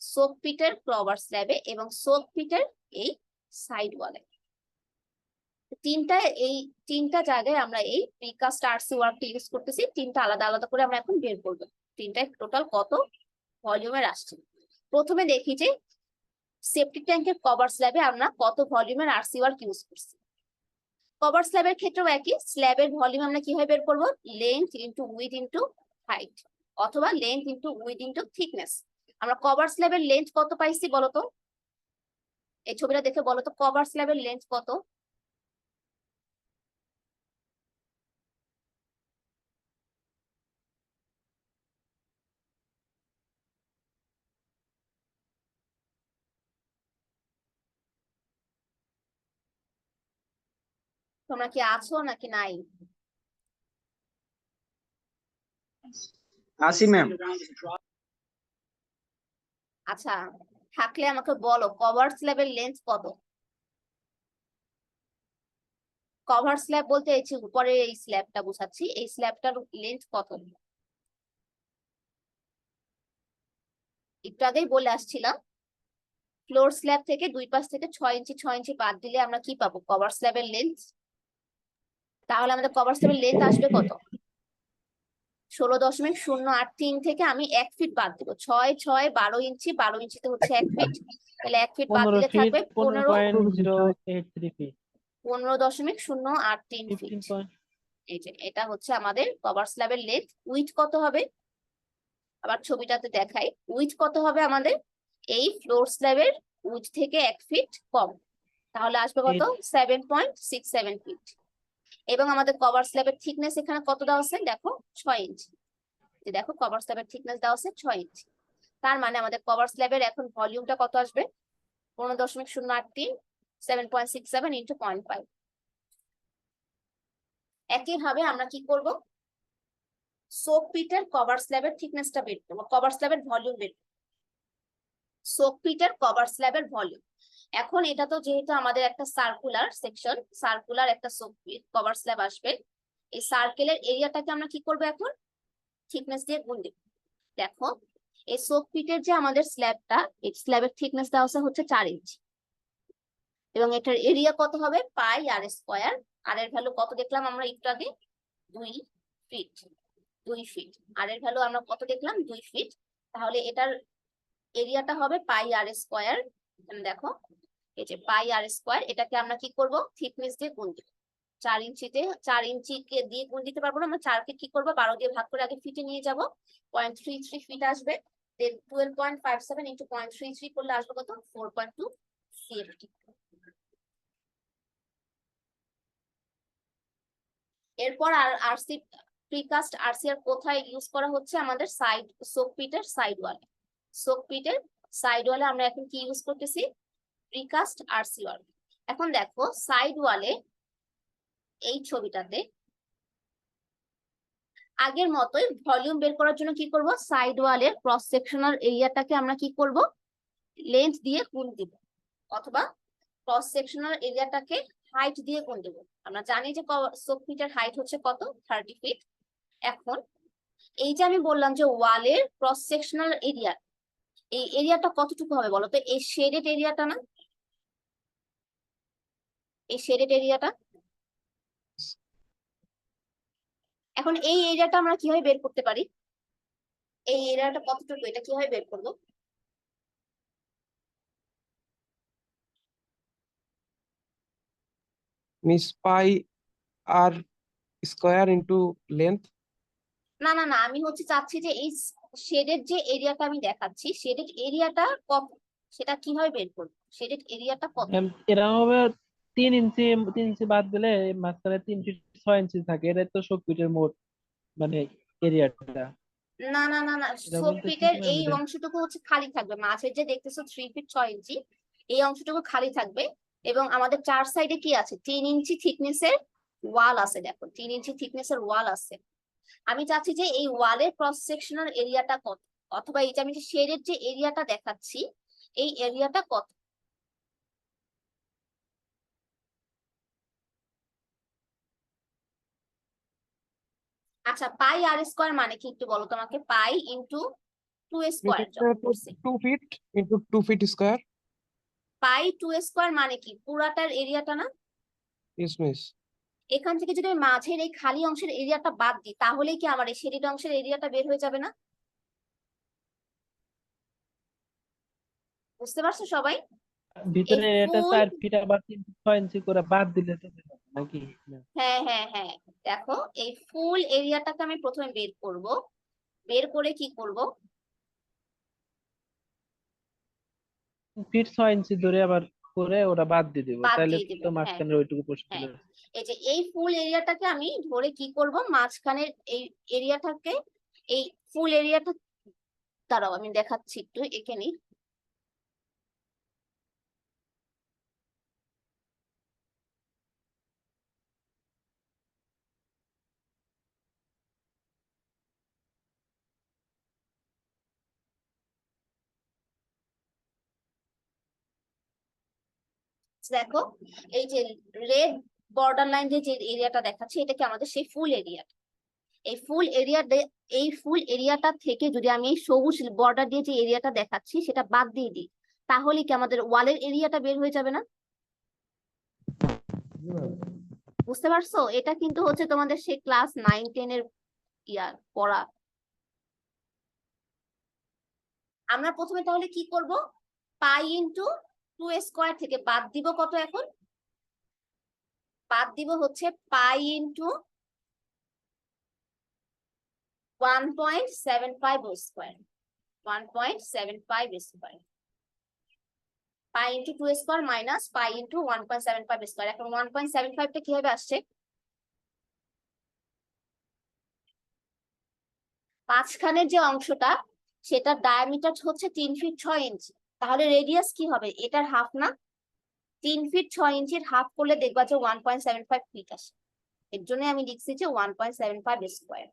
Speaker 1: সোক পিটের কভার স্ল্যাবে, এবং সোক পিটের এই সাইড ওয়ালে। এই তিনটা জায়গায় আমরা এই প্রিকাস্ট আরসি ওয়ার্কটা ইউজ করতেছি। তিনটা আলাদা আলাদা করে আমরা এখন বের করবো তিনটায় টোটাল কত ভলিউমের আসছে। প্রথমে দেখি যে সেপটিক ট্যাঙ্কের কভার স্ল্যাবে আমরা কত ভলিউমের আরসি ওয়ার্ক ইউজ করছি। কভার স্ল্যাবের ক্ষেত্রেও একই, স্ল্যাবের ভলিউম আমরা কিভাবে বের করবো, length into width into height, অথবা length into width into thickness. আমরা কভার স্ল্যাবের লেন্থ কত পাইছি বলতো, এই ছবিটা দেখে বলতো কভার স্ল্যাবের লেন্থ কত। তোমরা কি আছো নাকি নাই?
Speaker 2: আসি ম্যাম।
Speaker 1: আচ্ছা, থাকলে আমাকে বলো কভার স্ল্যাবের লেন্থ কত। কভার স্ল্যাব বলতে এই যে উপরে এই স্ল্যাবটা বোঝাচ্ছি, এই স্ল্যাবটার লেন্থ কত। একটু আগেই বলে আসছিলাম, ফ্লোর স্ল্যাব থেকে দুই পাশ থেকে 6 ইঞ্চি 6 ইঞ্চি বাদ দিলে আমরা কি পাবো, কভার স্ল্যাবের লেন্থ। তাহলে আমাদের কভার স্ল্যাবের লেন্থ আসবে কত, 16.083 থেকে আমি 1 ফিট বাদ দিব, 6 6 12 ইঞ্চি, 12 ইঞ্চিতে হচ্ছে 1 ফিট, তাহলে 1 ফিট বাদ
Speaker 4: 15
Speaker 1: দিলে
Speaker 4: ফিট
Speaker 1: থাকবে
Speaker 4: 15.083 ফিট
Speaker 1: 15.083 ফিট।
Speaker 4: 15
Speaker 1: এই যে এটা হচ্ছে আমাদের কভার স্ল্যাবের লেন্থ। উইথ কত হবে, আবার ছবিটাতে দেখাই, উইথ কত হবে আমাদের, এই ফ্লোর স্ল্যাবের উইথ থেকে 1 ফিট কম, তাহলে আসবে কত 7.67 ফিট। এবং আমাদের কভার স্ল্যাবের থিকনেস এখানে কত দেওয়া আছে দেখো 6 ইঞ্চি, দেখো কভার স্ল্যাবের থিকনেস দেওয়া আছে 6 ইঞ্চি। তার মানে আমাদের কভার স্ল্যাবের এখন ভলিউমটা কত আসবে 15.083, 7.67 ইন্টু 0.5। একইভাবে আমরা কি করব, সোক পিটের কভার স্ল্যাবের থিকনেসটা বের করবো, কভার স্ল্যাবের ভলিউম বের করবো, সোক পিটের কভার স্ল্যাবের ভলিউম। এখন এটা তো যেহেতু আমাদের একটা সার্কুলার সেকশন, সার্কুলার একটা সোক পিট কভার স্ল্যাব আসবে, এই সার্কেলের এরিয়াটাকে আমরা কি করবো এখন থিকনেস দিয়ে গুণ দিব। দেখো, এই সোক পিটের যে আমাদের স্ল্যাবটা, এই স্ল্যাবের থিকনেস দেওয়া হচ্ছে 4 ইঞ্চি, এবং এটার এরিয়া কত হবে পাই আর স্কয়ার। আর এর ভ্যালু কত দেখলাম আমরা একটু আগে 2 ফিট, 2 ফিট। আর এর ভ্যালু আমরা কত দেখলাম 2 ফিট, তাহলে এটার এরিয়াটা হবে পাই আর স্কয়ার। এখানে দেখো এই যে পাই আর স্কয়ার, এটাকে আমরা কি করব থিকনেস দিয়ে গুণ দিব। 4 ইঞ্চিতে 4 ইঞ্চিকে দিয়ে গুণ দিতে পারবো না, আমরা 4 কে কি করবো 12 দিয়ে ভাগ করে আগে ফিটে নিয়ে যাব, 0.33 ফিট আসবে। দেন 12.57 ইন্টু 0.33 করলে আসবে কত 4.2 সিএফটি। এরপর আর আরসি প্রিকাস্ট আরসি আর কোথায় ইউজ করা হচ্ছে, আমাদের সাইড সোক পিটের সাইড ওয়ালে, সোক পিটের সাইড ওয়ালে আমরা এখন কি ইউজ করতেছি প্রিকাস্ট আরসি ওয়াল। এখন দেখো সাইড ওয়ালে এই ছবিটাতে আগের মতোই ভলিউম বের করার জন্য কি করব, সাইড ওয়ালের ক্রস সেকশনাল এরিয়াটাকে আমরা কি করব, লেন্থ দিয়ে গুণ দিব, অথবা ক্রস সেকশনাল এরিয়াটাকে হাইট দিয়ে গুণ দেব। আমরা জানি যে সোফিটের হাইট হচ্ছে কত, 30 ফিট। এখন এই যে আমি বললাম যে ওয়ালের ক্রস সেকশনাল এরিয়া, এই এরিয়াটা কতটুকু হবে বলো তো, এই শেডেড এরিয়াটা না, এই শেডেড এরিয়াটা। এখন এই এরিয়াটা আমরা কিভাবে বের করতে পারি, এই এরিয়াটা কতটুকু, এটা কিভাবে বের করবো?
Speaker 5: Miss pi r square into length.
Speaker 1: না না না, আমি হচ্ছে চাচ্ছি যে এই শেডেড যে এরিয়াটা আমি দেখাচ্ছি, শেডেড এরিয়াটা কত, সেটা কিভাবে বের করবো, শেডেড এরিয়াটা কত?
Speaker 4: এরকম ভাবে 3 ইঞ্চি বাদ দিলে মাঝখানে 3 ফিট 6 ইঞ্চি থাকে, এটা তো সব ফিটের মোট মানে এরিয়াটা।
Speaker 1: না না না না,
Speaker 4: এটা
Speaker 1: সোপ
Speaker 4: বলতে
Speaker 1: পিটের
Speaker 4: কিভাবে
Speaker 1: এই
Speaker 4: বুঝাই?
Speaker 1: অংশটুকু হচ্ছে খালি থাকবে, মাঝের যে দেখতেছো 3 ফিট 6 ইঞ্চি, এই অংশটুকু খালি থাকবে। এবং আমাদের চার সাইডে কি আছে, 3 ইঞ্চি থিকনেসের ওয়াল আছে, দেখো 3 ইঞ্চি থিকনেসের ওয়াল আছে। আমি চাচ্ছি যে এই ওয়ালের ক্রস সেকশনাল এরিয়াটা কত, অথবা এই যে আমি যে শেডের যে এরিয়াটা দেখাচ্ছি, এই এরিয়াটা কত। আচ্ছা, পাই আর স্কোয়ার মানে কি একটু বলো তোমাকে, পাই ইন্টু 2 স্কোয়ার যখন করছি,
Speaker 5: 2 feet into 2 feet square.
Speaker 1: পাই 2 স্কোয়ার মানে কি পুরাটার এরিয়াটা না।
Speaker 5: Yes, miss.
Speaker 1: এখান থেকে যদি আমি মাঝের এই খালি অংশের এরিয়াটা বাদ দিই, তাহলে কি আমার এই শেডেড অংশের এরিয়াটা বের হয়ে যাবে না? বুঝতে পারছো সবাই?
Speaker 4: ভিতরে এটা
Speaker 1: ফুল
Speaker 4: 4 ফিট আবার 3 ফিট 6 ইঞ্চি করে বাদ দিলে তো হবে নাকি?
Speaker 1: হ্যাঁ হ্যাঁ হ্যাঁ, দেখো এই ফুল এরিয়াটাকে আমি প্রথমে বের করব, বের করে কি করব,
Speaker 4: 3 ফিট 6 ইঞ্চি ধরে আবার করে ওটা বাদ দিয়ে দিব,
Speaker 1: বাদ
Speaker 4: তাহলে
Speaker 1: দিয়ে দিব।
Speaker 4: তো
Speaker 1: হ্যাঁ
Speaker 4: মাঝখানে ওইটুকু প্রশ্ন
Speaker 1: হ্যাঁ,
Speaker 4: রয়েছে।
Speaker 1: এই যে এই ফুল এরিয়াটাকে আমি ধরে কি করব, মাঝখানের এই এরিয়াটাকে, এই ফুল এরিয়াটা, দাঁড়াও আমি দেখাচ্ছি একটু এখানে। দেখো এই যে রেড বর্ডার লাইন যে এরিয়াটা দেখাচ্ছে, এটা কি আমাদের সেই ফুল এরিয়া। এই ফুল এরিয়া, এই ফুল এরিয়াটা থেকে যদি আমি এই সবুজ বর্ডার দিয়ে যে এরিয়াটা দেখাচ্ছি সেটা বাদ দিয়ে দিই, তাহলে কি আমাদের ওয়ালের এরিয়াটা বের হয়ে যাবে না? বুঝতে পারছো? এটা কিন্তু হচ্ছে তোমাদের সেই ক্লাস 9-10 এর পড়া। আমরা প্রথমে তাহলে কি করব, পাই ইন্টু 2 স্কোয়ার থেকে বাদ দিব কত, এখন বাদ দিব হচ্ছে pi into 1.75 square, 1.75 square, pi into 2 square minus pi into 1.75 square. এখন 1.75 টা কিভাবে আসছে, মাঝখানের যে অংশটা সেটার ডায়ামিটার হচ্ছে 3 ফিট 6 ইঞ্চি, তাহলে রেডিয়াস কি হবে, এটার হাফ না? 3 ফিট 6 ইঞ্চির হাফ করলে দেখবা যে 1.75 ফিট আসে, এর জন্য আমি লিখছি যে 1.75 স্কোয়ার।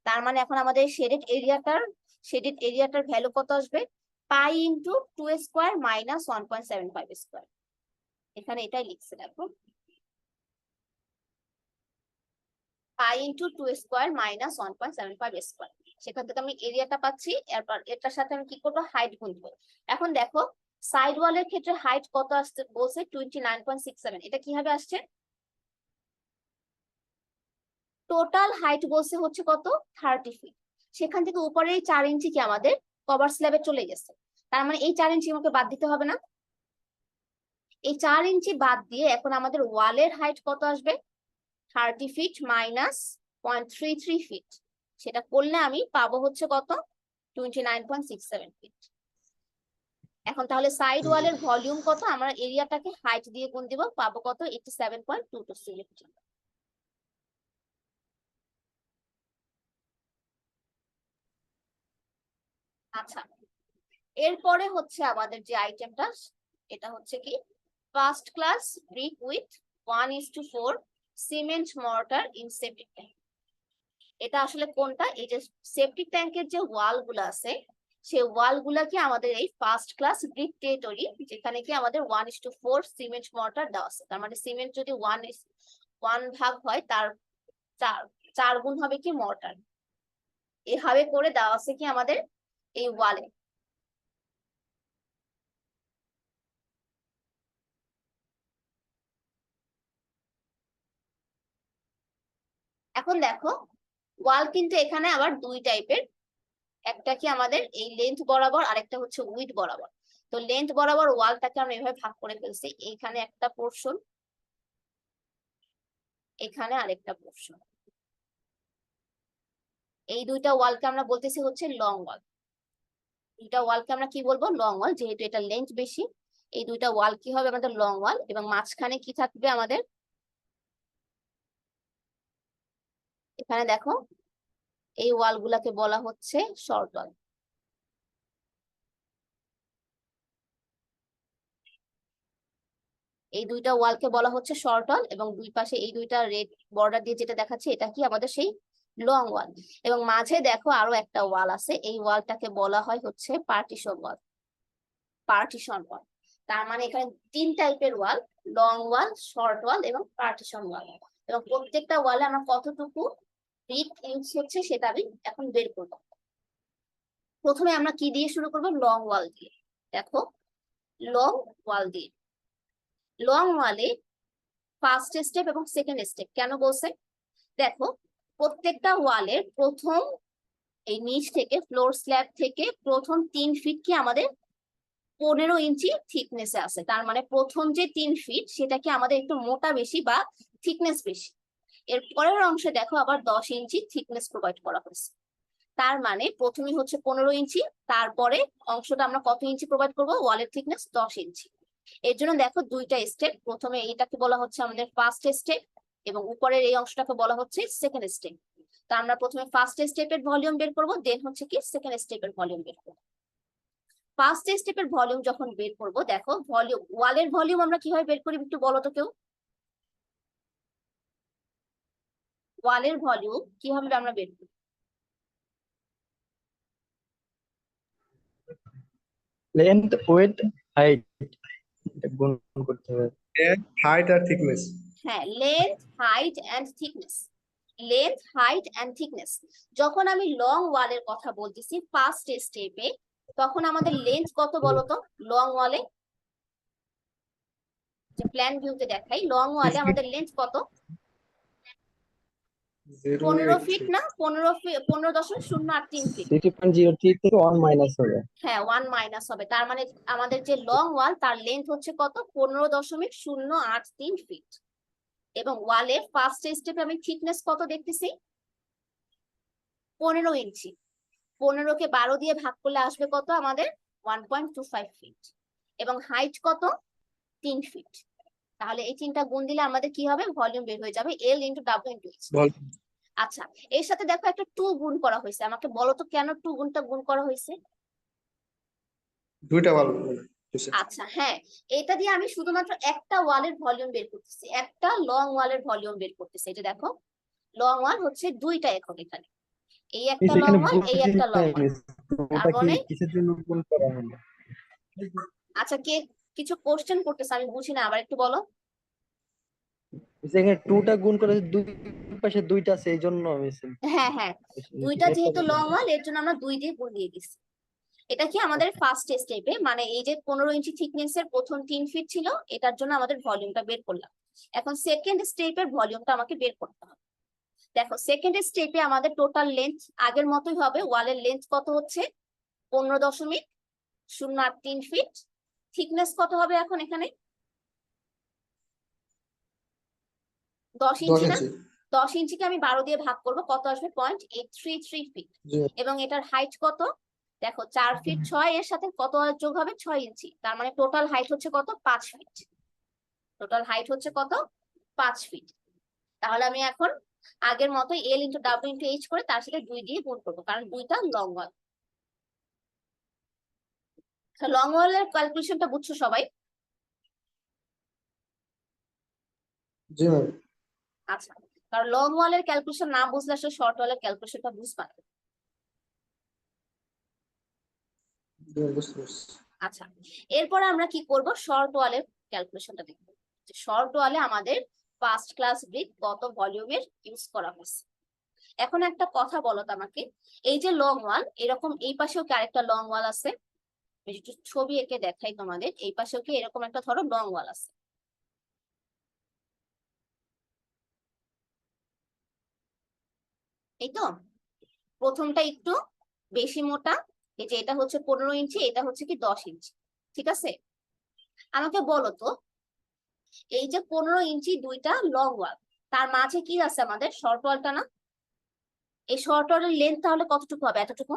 Speaker 1: তার মানে এখন আমাদের শেডেড এরিয়াটার ভ্যালু কত আসবে, pi into 2 square minus 1.75 square. এখানে এটাই লিখছে, দেখো pi into 2 square minus 1.75 square. সেখান থেকে আমি এরিয়াটা পাচ্ছি, এরপর এটার সাথে আমি কি করবো, হাইট গুণ করবো। এখন দেখো সাইড ওয়ালের ক্ষেত্রে হাইট কত আসছে বলছে, 29.67। এটা কিভাবে আসছে, টোটাল হাইট বলছে হচ্ছে কত, 30 ফিট। সেখান থেকে উপরে এই 4 ইঞ্চি কি আমাদের কভার স্ল্যাবে চলে গেছে, তার মানে এই 4 ইঞ্চি আমাকে বাদ দিতে হবে না? এই 4 ইঞ্চি বাদ দিয়ে এখন আমাদের ওয়ালের হাইট কত আসবে, 30 ফিট মাইনাস 0.33 ফিট। সেটা করলে আমি পাবো হচ্ছে কত, 29.67 ফিট। এখন তাহলে সাইড ওয়ালের ভলিউম কত, আমরা এরিয়াটাকে হাইট দিয়ে গুণ দিব, পাবো কত, 87.22 ফিট। আচ্ছা, এরপরে হচ্ছে আমাদের যে আইটেমটা, এটা হচ্ছে কি first class brick with 1:4 cement mortar in septic tank. এটা আসলে কোনটা? এই যে সেপটিক ট্যাঙ্কের যে ওয়াল গুলো আছে, সেই ওয়াল গুলাকে আমাদের এই ফার্স্ট ক্লাস ব্রিক টেরিটরি, যেখানে কি আমাদের 1:4 সিমেন্ট মর্টার দেওয়া আছে। তার মানে সিমেন্ট যদি 1 ভাগ হয়, তার 4 গুণ হবে কি মর্টার। এভাবে করে দেওয়া আছে কি আমাদের এই ওয়ালে। এখন দেখো, ওয়াল কিন্তু এখানে আবার দুই টাইপের, একটা কি আমাদের এই লেন্থ বরাবর, আরেকটা হচ্ছে উইড বরাবর। তো লেন্থ বরাবর ওয়ালটাকে আমরা এভাবে ভাগ করে ফেলছি, এইখানে একটা পোর্শন, এখানে আরেকটা পোর্শন। এই দুইটা ওয়ালকে আমরা বলতেছি হচ্ছে লং ওয়াল। দুইটা ওয়ালকে আমরা কি বলবো? লং ওয়াল, যেহেতু এটা লেন্থ বেশি। এই দুইটা ওয়াল কি হবে আমাদের? লং ওয়াল। এবং মাঝখানে কি থাকবে আমাদের? এখানে দেখো, এই ওয়াল গুলাকে বলা হচ্ছে শর্ট ওয়াল। এই দুইটা ওয়ালকে বলা হচ্ছে শর্ট ওয়াল, এবং দুই পাশে এই দুইটা রেড বর্ডার দিয়ে যেটা দেখাচ্ছে, এটা কি আমাদের সেই লং ওয়াল। এবং মাঝে দেখো আরো একটা ওয়াল আছে, এই ওয়ালটাকে বলা হয় হচ্ছে পার্টিশন ওয়াল। পার্টিশন ওয়াল, তার মানে এখানে 3 টাইপের ওয়াল: লং ওয়াল, শর্ট ওয়াল এবং পার্টিশন ওয়াল। এবং প্রত্যেকটা ওয়ালে আমরা কতটুকু ব্রিক ইউজ হচ্ছে সেটা আমি এখন বের করবো। প্রথমে আমরা কি দিয়ে শুরু করবো? লং ওয়াল দিয়ে। দেখো, লং ওয়াল দিয়ে, লং ওয়ালে ফার্স্ট স্টেপ এবং সেকেন্ড স্টেপ কেন বলছে? দেখো, প্রত্যেকটা ওয়ালের প্রথম এই নিচ থেকে, ফ্লোর স্ল্যাব থেকে প্রথম 3 ফিট কি আমাদের 15 ইঞ্চি থিকনেসে আছে। তার মানে প্রথম যে 3 ফিট সেটা কি আমাদের একটু মোটা বেশি বা থিকনেস বেশি। এর পরের অংশে দেখো আবার 10 ইঞ্চি থিকনেস প্রোভাইড করা হয়েছে। তার মানে প্রথমে হচ্ছে 15 ইঞ্চি, তারপরে অংশটা আমরা কত ইঞ্চি প্রোভাইড করবো? ওয়ালের থিকনেস 10 ইঞ্চি। এর জন্য দেখো দুইটা স্টেপ, প্রথমে এইটাকে বলা হচ্ছে আমাদের ফার্স্ট স্টেপ, এবং উপরের এই অংশটাকে বলা হচ্ছে সেকেন্ড স্টেপ। তো আমরা প্রথমে ফার্স্ট স্টেপের ভলিউম বের করবো, দেন হচ্ছে কি সেকেন্ড স্টেপের ভলিউম বের করবো। ফার্স্ট স্টেপের ভলিউম যখন বের করবো, দেখো ভলিউম, ওয়ালের ভলিউম আমরা কিভাবে বের করি একটু বলো তো কেউ? ওয়ালের ভলিউম কিভাবে আমরা বের করি?
Speaker 2: লেন্থ উইডথ হাইট গুণ করতে হবে।
Speaker 3: হাইট আর থিকনেস।
Speaker 1: হ্যাঁ, length, height and thickness. Length, height and thickness. যখন আমি লং ওয়ালের কথা বলতেছি ফার্স্ট স্টেপে, তখন আমাদের লেন্থ কত বলতো লং ওয়ালে? যে প্ল্যান ভিউতে দেখাই, লং ওয়ালে আমাদের লেন্থ কত? 15 ফিট না? 15.083 ফিট।
Speaker 2: 30.03 থেকে 1 মাইনাস হবে।
Speaker 1: হ্যাঁ, 1 মাইনাস হবে। তার মানে আমাদের যে লং ওয়াল, তার লেন্থ হচ্ছে কত? 15.083 ফিট। এবং ওয়ালের ফার্স্ট স্টেপে আমি থিকনেস কত দেখতেছি? 15 ইঞ্চি। 15কে 12 দিয়ে ভাগ করলে আসবে কত আমাদের? 1.25 ফিট। এবং হাইট কত? 3 ফিট। তাহলে এই 3টা গুণ দিলে আমাদের কি হবে? ভলিউম বের হয়ে যাবে, L into W into H। আচ্ছা, এর সাথে দেখো একটা 2 গুণ করা হয়েছে। আমাকে বলো তো কেন 2 গুণটা গুণ করা হয়েছে?
Speaker 3: দুইটা ওয়াল।
Speaker 1: আচ্ছা, হ্যাঁ, এটা দিয়ে আমি শুধুমাত্র একটা ওয়ালের ভলিউম বের করতেছি, একটা লং ওয়ালের ভলিউম বের করতেছি। এটা দেখো, লং ওয়াল হচ্ছে 2টা একক এখানে, এই একটা লং
Speaker 2: এখানে
Speaker 1: ওয়াল, এই
Speaker 2: বুঝি
Speaker 1: একটা লং
Speaker 2: নাই
Speaker 1: ওয়াল।
Speaker 2: মিস,
Speaker 1: তার
Speaker 2: ওটা কি
Speaker 1: মানে
Speaker 2: কিসের জন্য গুণ করা হলো?
Speaker 1: আচ্ছা, কে কিছু কোশ্চেন করতেছে? আমি বুঝি না, আবার একটু বলো।
Speaker 2: এখানে 2টা গুণ করে দুই পাশে 2টা আছে, এই জন্য মিস।
Speaker 1: হ্যাঁ হ্যাঁ, দুইটা যেহেতু লং ওয়াল, এর জন্য আমরা 2 দিয়ে গুণ দিয়ে দিচ্ছি। এটা কি আমাদের ফার্স্ট স্টেপে, মানে এই যে 15 ইঞ্চি থিকনেস এর প্রথম 3 ফিট ছিল, এটার জন্য আমাদের ভলিউমটা বের করলাম। এখন সেকেন্ড স্টেপের ভলিউমটা আমাকে বের করতে হবে। দেখো, সেকেন্ড স্টেপে আমাদের টোটাল লেন্থ আগের মতোই হবে। ওয়ালের লেন্থ কত হচ্ছে? 15.083 ফিট। থিকনেস কত হবে এখন এখানে? 10
Speaker 3: 10
Speaker 1: ইঞ্চি না?
Speaker 3: ইঞ্চি।
Speaker 1: 10 ইঞ্চিকে আমি 12 দিয়ে ভাগ করবো, কত আসবে? 0.833 ফিট।
Speaker 3: জি।
Speaker 1: এবং এটার হাইট কত? দেখো, 4 ফিট 6 এর সাথে কত যোগ হবে? 6 ইঞ্চি। তার মানে টোটাল হাইট হচ্ছে কত? 5 ফিট। টোটাল হাইট হচ্ছে কত? 5 ফিট। তাহলে আমি এখন আগের মতো L into W into H করে তার সাথে 2 দিয়ে গুণ করবো, কারণ দুইটা লং ওয়াল। লং ওয়ালের ক্যালকুলেশনটা বুঝছো সবাই?
Speaker 3: জি ম্যাম।
Speaker 1: আচ্ছা, কারণ লং ওয়ালের ক্যালকুলেশন না বুঝলে আসলে শর্ট ওয়ালের ক্যালকুলেশনটা বুঝবা না।
Speaker 3: বুঝতে পারছি।
Speaker 1: আচ্ছা, এরপর আমরা কি করব, শর্ট ওয়ালের ক্যালকুলেশনটা দেখব। শর্ট ওয়ালে আমাদের ফার্স্ট ক্লাস ব্রিক কত ভলিউমের ইউজ করা হয়েছে। এখন একটা কথা বলো তো আমাকে, এই যে লং ওয়াল, এরকম এই পাশেও কি আরেকটা লং ওয়াল আছে? আমি একটু ছবি এঁকে দেখাই তোমাদের, এই পাশেও কি এরকম একটা ধরো লং ওয়াল আছে? এই তো, প্রথমটা একটু বেশি মোটা, এই যে এটা হচ্ছে 15 ইঞ্চি, এটা হচ্ছে কি 10 ইঞ্চি, ঠিক আছে? আমাকে বলো তো, এই যে 15 ইঞ্চি দুইটা লং ওয়াল, তার মাঝে কি আছে আমাদের? শর্ট ওয়ালটা না? এই শর্ট ওয়ালের লেন্থ তাহলে কতটুকু হবে? এতটুকু।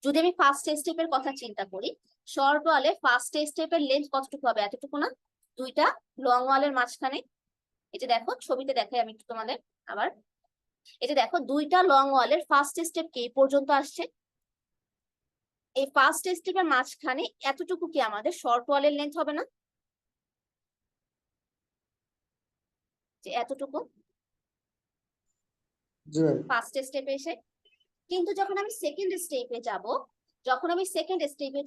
Speaker 1: যদি আমি ফার্স্ট স্টেপের কথা চিন্তা করি, শর্ট ওয়ালে ফার্স্ট স্টেপের লেন্থ কতটুকু হবে? এতটুকু না? দুইটা লং ওয়ালের মাঝখানে, এই যে দেখো ছবিতে দেখাই আমি একটু তোমাদের আবার, এই যে দেখো দুইটা লং ওয়ালের ফার্স্ট স্টেপ কি এই পর্যন্ত আসছে, এই ফার্স্ট স্টেপের মাঝখানে এতটুকু কি আমাদের শর্ট ওয়ালের লেন্থ হবে না? যে এতটুকু
Speaker 3: জি ম্যাম।
Speaker 1: ফার্স্ট স্টেপে এসে, কিন্তু যখন আমি সেকেন্ড স্টেপে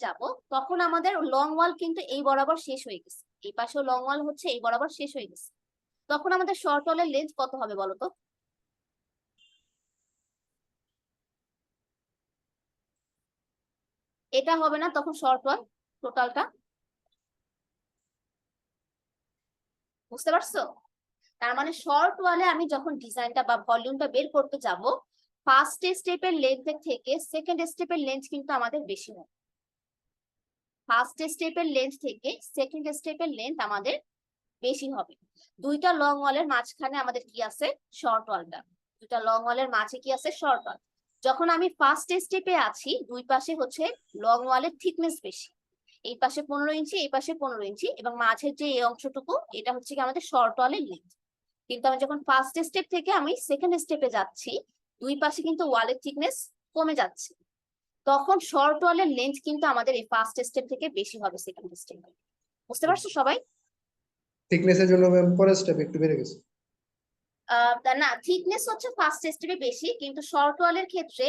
Speaker 1: যাব, তখন আমাদের লং ওয়াল কিন্তু এই বরাবর শেষ হয়ে গেছে, এই পাশেও লং ওয়াল হচ্ছে এই বরাবর শেষ হয়ে গেছে। তখন আমাদের শর্ট ওয়ালের লেন্থ কত হবে বলো তো? এটা হবে না তখন শর্ট ওয়াল টোটালটা? বুঝতে পারছো? তার মানে শর্ট ওয়ালে আমি যখন ডিজাইনটা বা ভলিউমটা বের করতে যাব, ফার্স্ট স্টেপের লেন্থ থেকে সেকেন্ড স্টেপের লেন্থ কিন্তু আমাদের বেশি হবে। ফার্স্ট স্টেপের লেন্থ থেকে সেকেন্ড স্টেপের লেন্থ আমাদের বেশি হবে। দুইটা লং ওয়ালের মাঝখানে আমাদের কি আছে? শর্ট ওয়ালটা। দুইটা লং ওয়ালের মাঝে কি আছে? শর্ট ওয়াল। যখন আমি ফার্স্ট স্টেপে আছি, দুই পাশে হচ্ছে লং ওয়ালের থিকনেস বেশি, এই পাশে 15 ইঞ্চি, এই পাশে 15 ইঞ্চি, এবং মাঝের যে এই অংশটুকু, এটা হচ্ছে কি আমাদের শর্ট ওয়ালের লেন্থ। কিন্তু আমি যখন ফার্স্ট স্টেপ থেকে আমি সেকেন্ড স্টেপে যাচ্ছি, দুই পাশে কিন্তু ওয়ালের থিকনেস কমে যাচ্ছে, তখন শর্ট ওয়ালের লেন্থ কিন্তু আমাদের এই ফার্স্ট স্টেপ থেকে বেশি হবে সেকেন্ড স্টেপে। বুঝতে পারছো সবাই?
Speaker 3: থিকনেসের জন্য ম্যাম পরের স্টেপ একটু বেড়ে গেছে।
Speaker 1: না, থিকনেস হচ্ছে ফার্স্ট স্টেপে বেশি, কিন্তু শর্ট ওয়ালের ক্ষেত্রে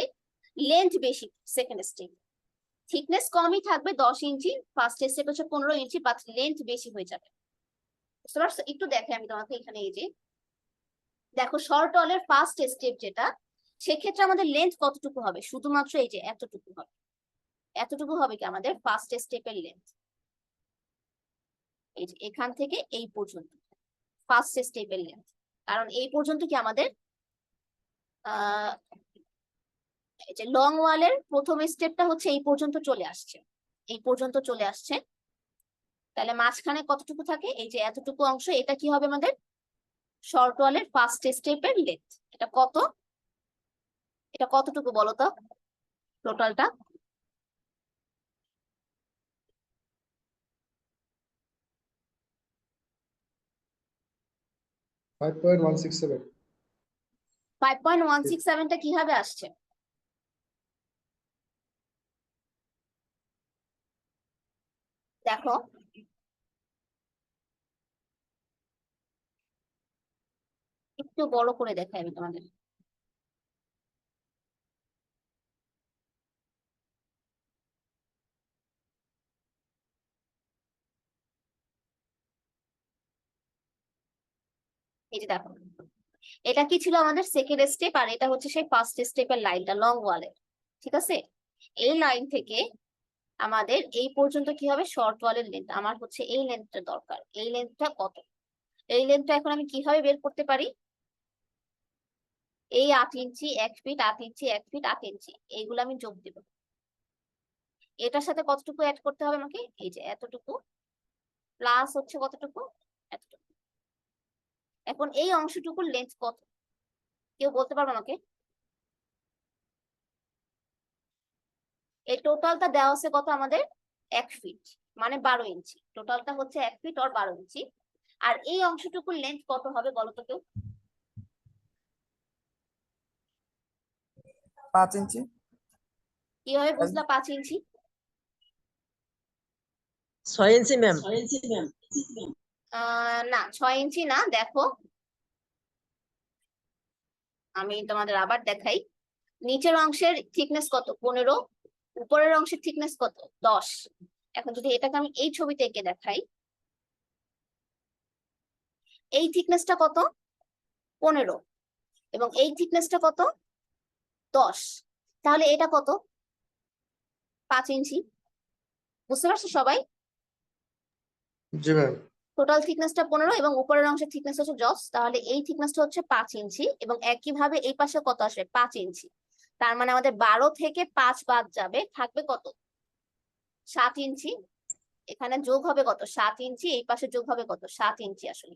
Speaker 1: লেন্থ বেশি সেকেন্ড স্টেপ। থিকনেস কমই থাকবে 10 ইঞ্চি, ফার্স্ট স্টেপ হচ্ছে 15 ইঞ্চি, বাট লেন্থ বেশি হয়ে যাবে। বুঝতে পারছো? একটু দেখে আমি তোমাকে এখানে, এই যে দেখো শর্ট ওয়ালের ফার্স্ট স্টেপ যেটা, সেক্ষেত্রে আমাদের লেন্থ কতটুকু হবে? শুধুমাত্র এই যে এতটুকু হবে। এতটুকু হবে কি আমাদের ফার্স্ট স্টেপের লেন্থ, এই যে এখান থেকে এই পর্যন্ত ফার্স্ট স্টেপের লেন্থ। কারণ এই পর্যন্ত কি আমাদের এই যে লং ওয়ালের প্রথম স্টেপটা হচ্ছে এই পর্যন্ত চলে আসছে, এই পর্যন্ত চলে আসছে। তাহলে মাঝখানে কতটুকু থাকে? এই যে এতটুকু অংশ, এটা কি হবে আমাদের শর্ট ওয়ালের ফার্স্ট স্টেপের লেন্থ। এটা কত? এটা কতটুকু বলো তো টোটালটা?
Speaker 3: 5.167।
Speaker 1: 5.167টা কিভাবে আসছে? দেখো, একটু বড় করে দেখাই আমি তোমাদের। এই যে দেখো, এটা কি ছিল আমাদের সেকেন্ড স্টেপ, আর এটা হচ্ছে সেই ফার্স্ট স্টেপের লাইনটা লং ওয়ালের, ঠিক আছে? এই লাইন থেকে আমাদের এই পর্যন্ত কি হবে? শর্ট ওয়ালের লেন্থ। আমার হচ্ছে এই লেন্থটা দরকার, এই লেন্থটা কত? এই লেন্থটা এখন আমি কিভাবে বের করতে পারি? এই 8 ইঞ্চি 1 ফিট, 8 ইঞ্চি 1 ফিট, 8 ইঞ্চি, এইগুলো আমি যোগ দিব। এটার সাথে কতটুকু অ্যাড করতে হবে আমাকে? এই যে এতটুকু প্লাস হচ্ছে কতটুকু? এতটুকু। এখন এই অংশটুকুর লেন্থ কত? কেউ বলতে পারবে আমাকে? এই টোটালটা দেওয়া আছে কত আমাদের? 1 ফিট, মানে 12 ইঞ্চি। টোটালটা হচ্ছে 1 ফিট আর 12 ইঞ্চি। আর এই অংশটুকুর লেন্থ কত হবে বলো তো কেউ?
Speaker 6: 5 ইঞ্চি।
Speaker 1: কিভাবে বুঝলা 5 ইঞ্চি?
Speaker 6: 6 ইঞ্চি ম্যাম।
Speaker 1: না, 6 ইঞ্চি না। দেখো, আমি তোমাদের আবার দেখাই। নিচের অংশের থিকনেস কত? 15। উপরের অংশের থিকনেস কত? 10। এখন যদি এটাকে আমি এই ছবিতে এঁকে দেখাই, এই থিকনেসটা কত? 15 এবং এই থিকনেসটা কত? 10। তাহলে এটা কত? 5 ইঞ্চি। বুঝতে পারছো সবাই?
Speaker 3: জি ম্যাম।
Speaker 1: টোটাল থিকনেসটা 15 এবং উপরের অংশের থিকনেস হচ্ছে 10, তাহলে এই থিকনেসটা হচ্ছে 5 ইঞ্চি এবং একইভাবে এই পাশে কত আসবে? 5 ইঞ্চি। তার মানে আমাদের 12 থেকে 5 বাদ যাবে, থাকবে কত? 7 ইঞ্চি। এখানে যোগ হবে কত? 7 ইঞ্চি। এই পাশে যোগ হবে কত? 7 ইঞ্চি। আসলে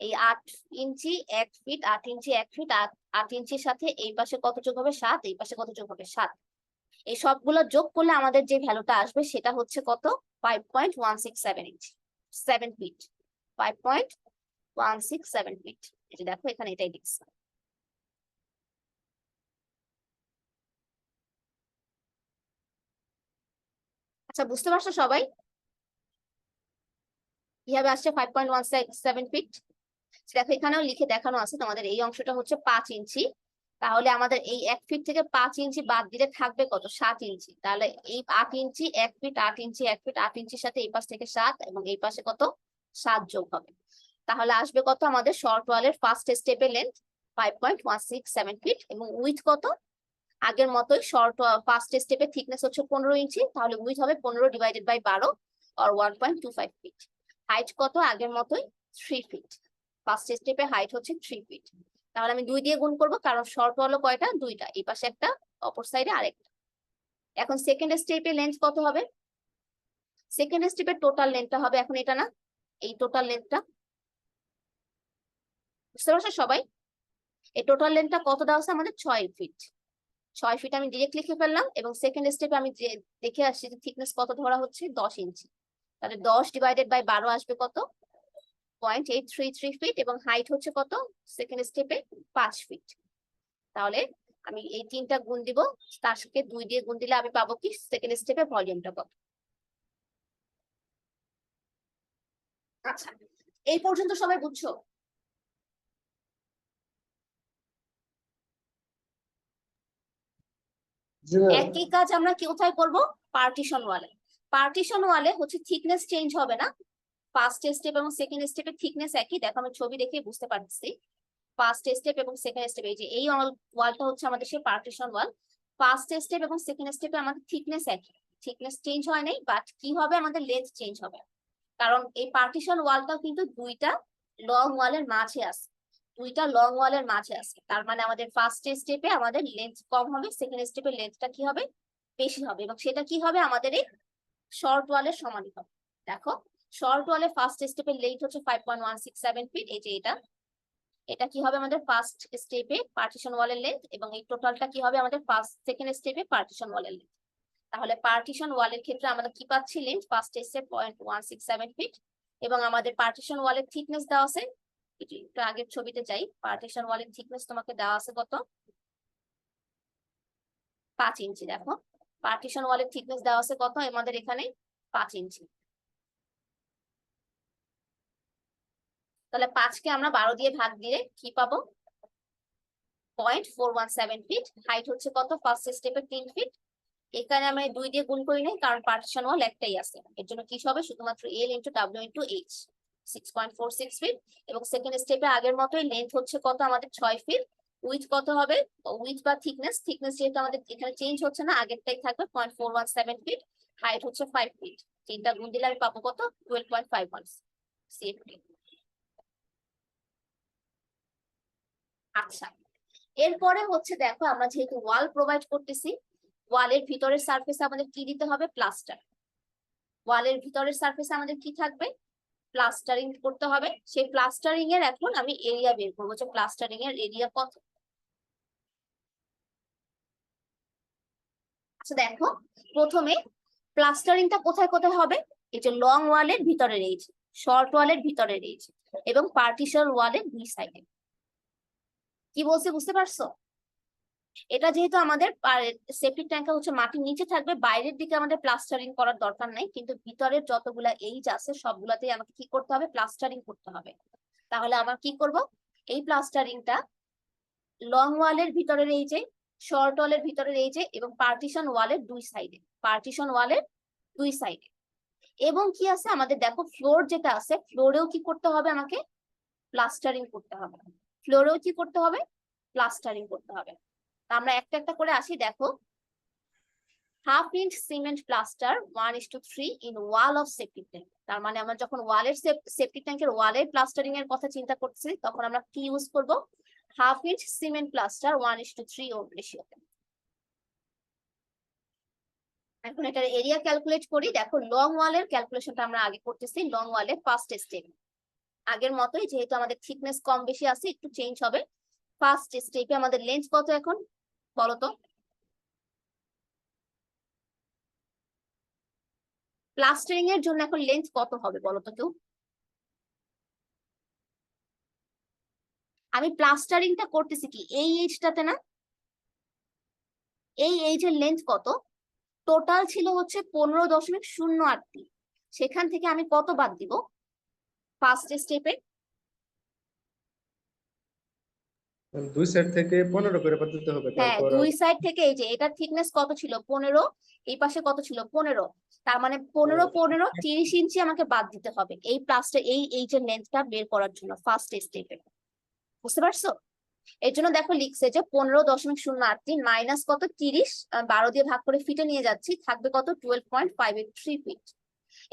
Speaker 1: এই 8 ইঞ্চি 1 ফিট, 8 ইঞ্চি 1 ফিট, 8 ইঞ্চির সাথে এই পাশে কত যোগ হবে? 7। এই পাশে কত যোগ হবে? 7। এই সবগুলো যোগ করলে আমাদের যে ভ্যালুটা আসবে সেটা হচ্ছে কত? 5.167 ইঞ্চি, 7 ফিট। 5.167 ফিট। এই যে দেখো এখানে এটাই লিখছি। আচ্ছা, বুঝতে পারছো সবাই কিভাবে আসছে 5.167 ফিট? দেখো এখানেও লিখে দেখানো আছে তোমাদের। এই অংশটা হচ্ছে 5 ইঞ্চি, তাহলে আমাদের এই 1 ফিট থেকে 5 ইঞ্চি বাদ দিলে থাকবে কত? 7 ইঞ্চি। তাহলে এই 8 ইঞ্চি 1 ফিট, 8 ইঞ্চি 1 ফিট, 8 ইঞ্চির সাথে এই পাশ থেকে 7 এবং এই পাশে কত? 7 যোগ হবে। তাহলে আসবে কত? আমাদের শর্ট ওয়ালের ফার্স্ট স্টেপের লেন্থ 5.167 ফিট এবং উইথ কত? আগের মতোই শর্ট ফার্স্ট স্টেপের থিকনেস হচ্ছে 15 ইঞ্চি, তাহলে উইথ হবে 15 divided by 12 or 1.25 feet. Height কত? আগের মতোই 3 ফিট। ফার্স্ট স্টেপে হাইট হচ্ছে 3 ফিট। তাহলে আমি 2 দিয়ে গুণ করব, কারণ শর্ট ওয়ালও কয়টা? 2টা, এই পাশে একটা, অপর সাইডে আরেকটা। এখন সেকেন্ড স্টেপে লেন্থ কত হবে? সেকেন্ড স্টেপের টোটাল লেন্থটা হবে এখন এটা না, এই টোটাল লেন্থটা। বুঝতে পারছো সবাই? এই টোটাল লেন্থটা কত দেওয়া আছে আমাদের? 6 ফিট। 6 ফিট আমি ডিরেক্ট লিখে ফেললাম এবং সেকেন্ড স্টেপে আমি যে দেখে আসছি যে থিকনেস কত ধরা হচ্ছে? 10 ইঞ্চি। তাহলে 10 ডিভাইডেড বাই 12 আসবে কত? 0.833 ফিট এবং হাইট হচ্ছে কত সেকেন্ড স্টেপে? 5 ফিট। তাহলে আমি এই 3টা গুণ দিব, তার সাথে 2 দিয়ে গুণ দিলে আমি পাবো কি? সেকেন্ড স্টেপে ভলিউমটা কত। আচ্ছা, এই পর্যন্ত সবাই বুঝছো?
Speaker 3: জি ম্যাম।
Speaker 1: একই কাজ আমরা কোথায় করব? পার্টিশন ওয়ালে। পার্টিশন ওয়ালে হচ্ছে থিকনেস চেঞ্জ হবে না। ফার্স্ট স্টেপ এবং সেকেন্ড স্টেপের থিকনেস একই। দেখো আমি ছবি দেখে বুঝতে পারছি। ফার্স্ট স্টেপ এবং সেকেন্ড স্টেপ, এই যে এই ওয়ালটা হচ্ছে আমাদের সেই পার্টিশন ওয়াল। ফার্স্ট স্টেপ এবং সেকেন্ড স্টেপে আমাদের থিকনেস একই, থিকনেস চেঞ্জ হয় নাই, বাট কি হবে? আমাদের লেন্থ চেঞ্জ হবে। কারণ এই পার্টিশন ওয়ালটাও কিন্তু 2টা লং ওয়ালের মাঝে আছে, 2টা লং ওয়ালের মাঝে আছে। তার মানে আমাদের ফার্স্ট স্টেপে আমাদের লেন্থ কম হবে, সেকেন্ড স্টেপে লেন্থটা কি হবে? বেশি হবে, এবং সেটা কি হবে? আমাদের এই শর্ট ওয়ালের সমানই হবে। দেখো শর্ট ওয়ালে ফার্স্ট স্টেপের লেন্থ হচ্ছে 5.167 ফিট। এই যে এটা কি হবে? আমাদের ফার্স্ট স্টেপে পার্টিশন ওয়ালের লেন্থ, এবং এই টোটালটা কি হবে? আমাদের সেকেন্ড স্টেপে পার্টিশন ওয়ালের লেন্থ। তাহলে পার্টিশন ওয়ালের ক্ষেত্রে আমরা কি পাচ্ছি? লেন্থ ফার্স্ট স্টেপ 0.167 ফিট এবং আমাদের পার্টিশন ওয়ালের থিকনেস দেওয়া আছে, একটু আগের ছবিতে যাই। পার্টিশন ওয়ালের থিকনেস তোমাকে দেওয়া আছে কত? 5 ইঞ্চি। দেখো পার্টিশন ওয়ালের থিকনেস দেওয়া আছে কত আমাদের এখানে? 5 ইঞ্চি। তাহলে 5কে আমরা 12 দিয়ে ভাগ দিয়ে কি পাবো? 0.417 ফিট। হাইট হচ্ছে কত? ফার্স্ট স্টেপে 3 ফিট। এখানে আমরা 2 দিয়ে গুণ করি নাই, কারণ পার্টিশন ওয়াল একটাই আছে। এর জন্য কি হবে? শুধুমাত্র L into W into H, 6.46 feet. এবং সেকেন্ড স্টেপে আগের মতোই লেন্থ হচ্ছে কত আমাদের? 6 ফিট। উইথ কত হবে? উইথ বা থিকনেস, থিকনেস যেহেতু আমাদের এখানে চেঞ্জ হচ্ছে না, আগেরটাই থাকবে 0.417 ফিট। হাইট হচ্ছে 5 ফিট। 3টা গুণ দিলে আমি পাবো কত? 12.51 CFT। আচ্ছা, এরপরে হচ্ছে দেখো আমরা যেহেতু ওয়াল প্রোভাইড করতেছি, ওয়ালের ভিতরের সারফেসে আমাদের কি দিতে হবে? প্লাস্টার। ওয়ালের ভিতরের সারফেসে আমাদের কি থাকবে? প্লাস্টারিং করতে হবে। সেই প্লাস্টারিং এর এখন আমি এরিয়া বের করবো, যে প্লাস্টারিং এর এরিয়া কত। আচ্ছা দেখো, প্রথমে প্লাস্টারিংটা কোথায় কোথায় হবে? এই যে লং ওয়ালের ভিতরের এই যে, শর্ট ওয়ালের ভিতরের এই যে, এবং পার্টিশন ওয়ালের 2 সাইডে। কি বলছে বুঝতে পারছো? এটা যেহেতু আমাদের সেপ্টিক ট্যাঙ্কটা হচ্ছে মাটির নিচে থাকবে, বাইরের দিকে আমাদের প্লাস্টারিং করার দরকার নাই, কিন্তু ভিতরের যতগুলা এইচ আছে সবগুলাতেই আমাকে কি করতে হবে? প্লাস্টারিং করতে হবে। তাহলে আমার কি করব? এই প্লাস্টারিংটা লং ওয়ালের ভিতরের এই যে, শর্ট ওয়ালের ভিতরের এই যে, এবং পার্টিশন ওয়ালের দুই সাইডে, পার্টিশন ওয়ালের দুই সাইডে। এবং কি আছে আমাদের, দেখো ফ্লোর যেটা আছে, ফ্লোরেও কি করতে হবে, আমাকে প্লাস্টারিং করতে হবে। ফ্লোরেও কি করতে হবে, প্লাস্টারিং করতে হবে। তা আমরা একটা একটা করে আসি। দেখো, 1/2 inch cement plaster 1:3 in wall of septic tank. তার মানে আমরা যখন ওয়ালের সেপ্টিক ট্যাঙ্কের ওয়ালের প্লাস্টারিং এর কথা চিন্তা করছি, তখন আমরা কি ইউজ করব, 1/2 ইঞ্চ সিমেন্ট প্লাস্টার 1:3 রেশিওতে। এখন এটার এরিয়া ক্যালকুলেট করি। দেখো, লং ওয়ালের ক্যালকুলেশনটা আমরা আগে করতেছি। লং ওয়ালে ফার্স্ট স্টেপ আগের মতোই, যেহেতু আমাদের থিকনেস কম বেশি আছে, একটু চেঞ্জ হবে। ফার্স্ট স্টেপে আমাদের লেন্থ কত এখন বলো তো? প্লাস্টারিং এর জন্য এখন লেন্থ কত হবে বলো তো কেউ? আমি প্লাস্টারিংটা করতেছি কি এই এইজটাতে না, এই এইজের লেন্থ কত? টোটাল ছিল হচ্ছে 15.08 সেখান থেকে আমি কত বাদ দিব ফার্স্ট স্টেপে?
Speaker 3: দুই সাইড থেকে 15 করে বাদ দিতে হবে,
Speaker 1: হ্যাঁ,
Speaker 3: তারপর
Speaker 1: দুই সাইড থেকে এই যে এটার থিকনেস কত ছিল, 15, এই পাশে কত ছিল, 15। তার মানে 15 30 ইঞ্চি আমাকে বাদ দিতে হবে এই প্লাস্টার এই এইজের লেন্থটা বের করার জন্য ফার্স্ট স্টেপে। বুঝতে পারছো? এর জন্য দেখো লিখছে যে 15.08 মাইনাস কত 30, 12 দিয়ে ভাগ করে ফিটে নিয়ে যাচ্ছি, থাকবে কত 12.583 ফিট।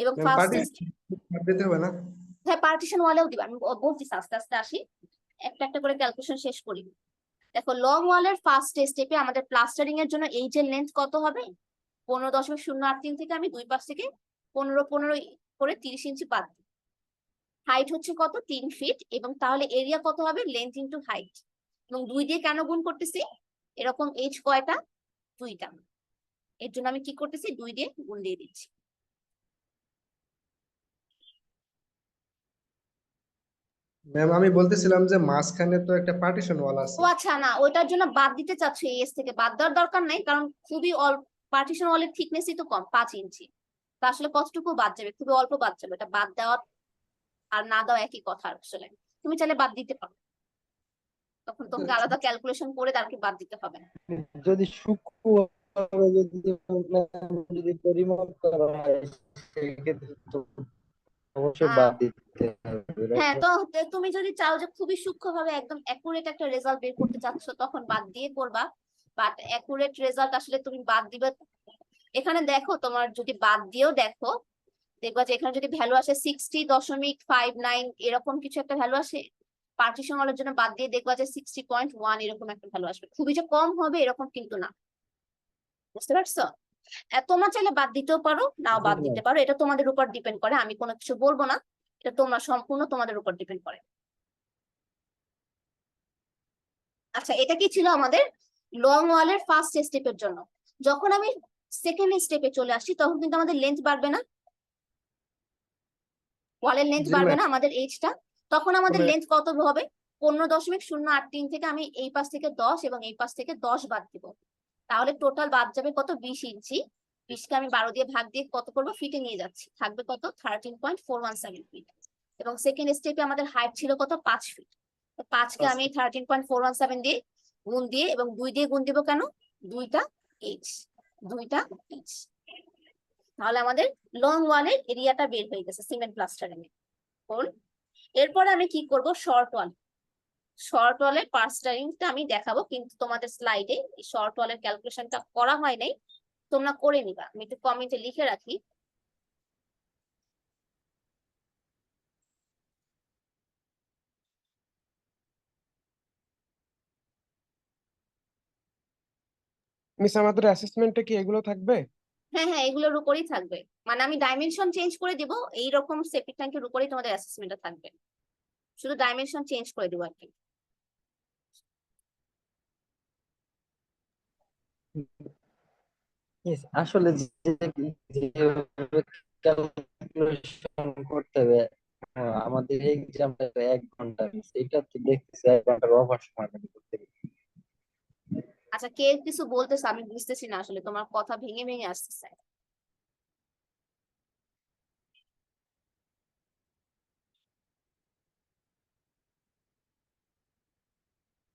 Speaker 1: এবং ফার্স্ট,
Speaker 3: পার্টিশন বাদ দিতে হবে না?
Speaker 1: হ্যাঁ পার্টিশন ওয়ালেও দিবা, আমি বলতেছি আস্তে আস্তে আসি, একটা একটা করে ক্যালকুলেশন শেষ করি। দেখো, লং ওয়ালের ফার্স্ট স্টেপে আমাদের প্লাস্টারিং এর জন্য এইজের লেন্থ কত হবে, 15.083 থেকে আমি দুই পাশ থেকে 15 করে 30 ইঞ্চি বাদ দিই। হাইট হচ্ছে কত 3 ফিট, এবং তাহলে এরিয়া কত হবে, লেন্থ ইন্টু হাইট। এবং 2 দিয়ে কেন গুণ করতেছি, এরকম এইজ কয়টা, 2টা, এর জন্য আমি কি করতেছি 2 দিয়ে গুণ দিয়ে দিচ্ছি।
Speaker 3: ম্যাম, আমি বলতেছিলাম যে মাঝখানে তো একটা পার্টিশন ওয়াল আছে।
Speaker 1: ও আচ্ছা, না ওইটার জন্য বাদ দিতে চাচ্ছ, এই এজ থেকে বাদ দেওয়ার দরকার নেই, কারণ খুবই অল্প, পার্টিশন ওয়ালের থিকনেসই তো কম 5 ইঞ্চি। তা আসলে কতটুকু বাদ যাবে, খুবই অল্প বাদ যাবে। এটা বাদ দেওয়া আর না দেওয়া একই কথা আসলে। তুমি চাইলে বাদ দিতে পারো, তখন তোমাকে আলাদা ক্যালকুলেশন করে তারকে বাদ দিতে হবে না।
Speaker 2: যদি সূক্ষ্ম ভাবে যদি পরিমাপ করা হয় সেক্ষেত্রে তো অবশ্যই
Speaker 1: আহ
Speaker 2: বাদ দিতে হবে, right?
Speaker 1: হ্যাঁ, তো তুমি যদি চাও যে খুবই সূক্ষ্মভাবে একদম অ্যাকুরেট একটা রেজাল্ট বের করতে চাচ্ছ, তখন বাদ দিয়ে করবা। বাট অ্যাকুরেট রেজাল্ট আসলে তুমি বাদ দিবে। এখানে দেখো, তোমার যদি বাদ দিয়েও দেখো, দেখবা যে এখানে যদি ভ্যালু আসে 60.59 এরকম কিছু একটা ভ্যালু আসে, পার্টিশন ওয়ালের জন্য বাদ দিয়ে দেখবা যে 60.1 এরকম একটা ভ্যালু আসবে। খুবই যে কম হবে এরকম কিন্তু না। বুঝতে পারছো? তোমরা চাইলে বাদ দিতেও পারো, নাও বাদ
Speaker 2: বুঝলাম।
Speaker 1: দিতে পারো, এটা তোমাদের উপর ডিপেন্ড করে, আমি কোনো কিছু বলবো না। এটা তোমরা সম্পূর্ণ তোমাদের উপর ডিপেন্ড করে। আচ্ছা, এটা কি ছিল আমাদের লং ওয়ালের ফার্স্ট স্টেপের জন্য। যখন আমি সেকেন্ড স্টেপে চলে আসছি, তখন কিন্তু আমাদের লেন্থ বাড়বে না, ওয়ালের লেন্থ
Speaker 3: জি
Speaker 1: বাড়বে
Speaker 3: ম্যাম।
Speaker 1: না আমাদের এইজটা। তখন আমাদের
Speaker 3: কমে
Speaker 1: লেন্থ কত হবে, 15.083 থেকে আমি এই পাশ থেকে 10 এবং এই পাশ থেকে 10 বাদ দিব। তাহলে টোটাল বাদ যাবে কত, 20 ইঞ্চি। 20কে আমি 12 দিয়ে ভাগ দিয়ে কত করবো, ফিটে নিয়ে যাচ্ছি, থাকবে কত 13.417 ফিট। এবং সেকেন্ড স্টেপে আমাদের হাইট ছিল কত, 5 ফিট। 5কে আমি 13.417 দিয়ে গুণ দিয়ে, এবং 2 দিয়ে গুণ দিব কেন, দুইটা এইচ, দুইটা এইচ। তাহলে আমাদের লং ওয়ালের এরিয়াটা বের হয়ে গেছে সিমেন্ট প্লাস্টারিং এ। এরপরে আমি কি করব, শর্ট ওয়াল। শর্ট ওয়ালের প্লাস্টারিংটা আমি দেখাবো, কিন্তু তোমাদের স্লাইডে এই শর্ট ওয়ালের ক্যালকুলেশনটা করা হয় নাই, তোমরা করে নিবা। আমি একটু কমেন্টে লিখে রাখি।
Speaker 5: মিস আমাদের অ্যাসেসমেন্টে কি এগুলো থাকবে?
Speaker 1: হ্যাঁ হ্যাঁ, এগুলোর উপরেই থাকবে। মানে আমি ডাইমেনশন চেঞ্জ করে দিব, এইরকম সেপ্টিক ট্যাঙ্কের উপরেই তোমাদের অ্যাসেসমেন্টটা থাকবে, শুধু ডাইমেনশন চেঞ্জ করে দিব আর কি।
Speaker 2: Yes, আসলে যেভাবে ক্যালকুলেশন করতে হবে, আমাদের এক্সামটা 1 ঘন্টা, এটা তো দেখতেছি 1 ঘন্টার ওভার সময় আমি করতে হবে।
Speaker 1: আচ্ছা, কে কিছু বলতেছে, আমি বুঝতেছি না আসলে, তোমার কথা ভেঙে ভেঙে আসতেছে।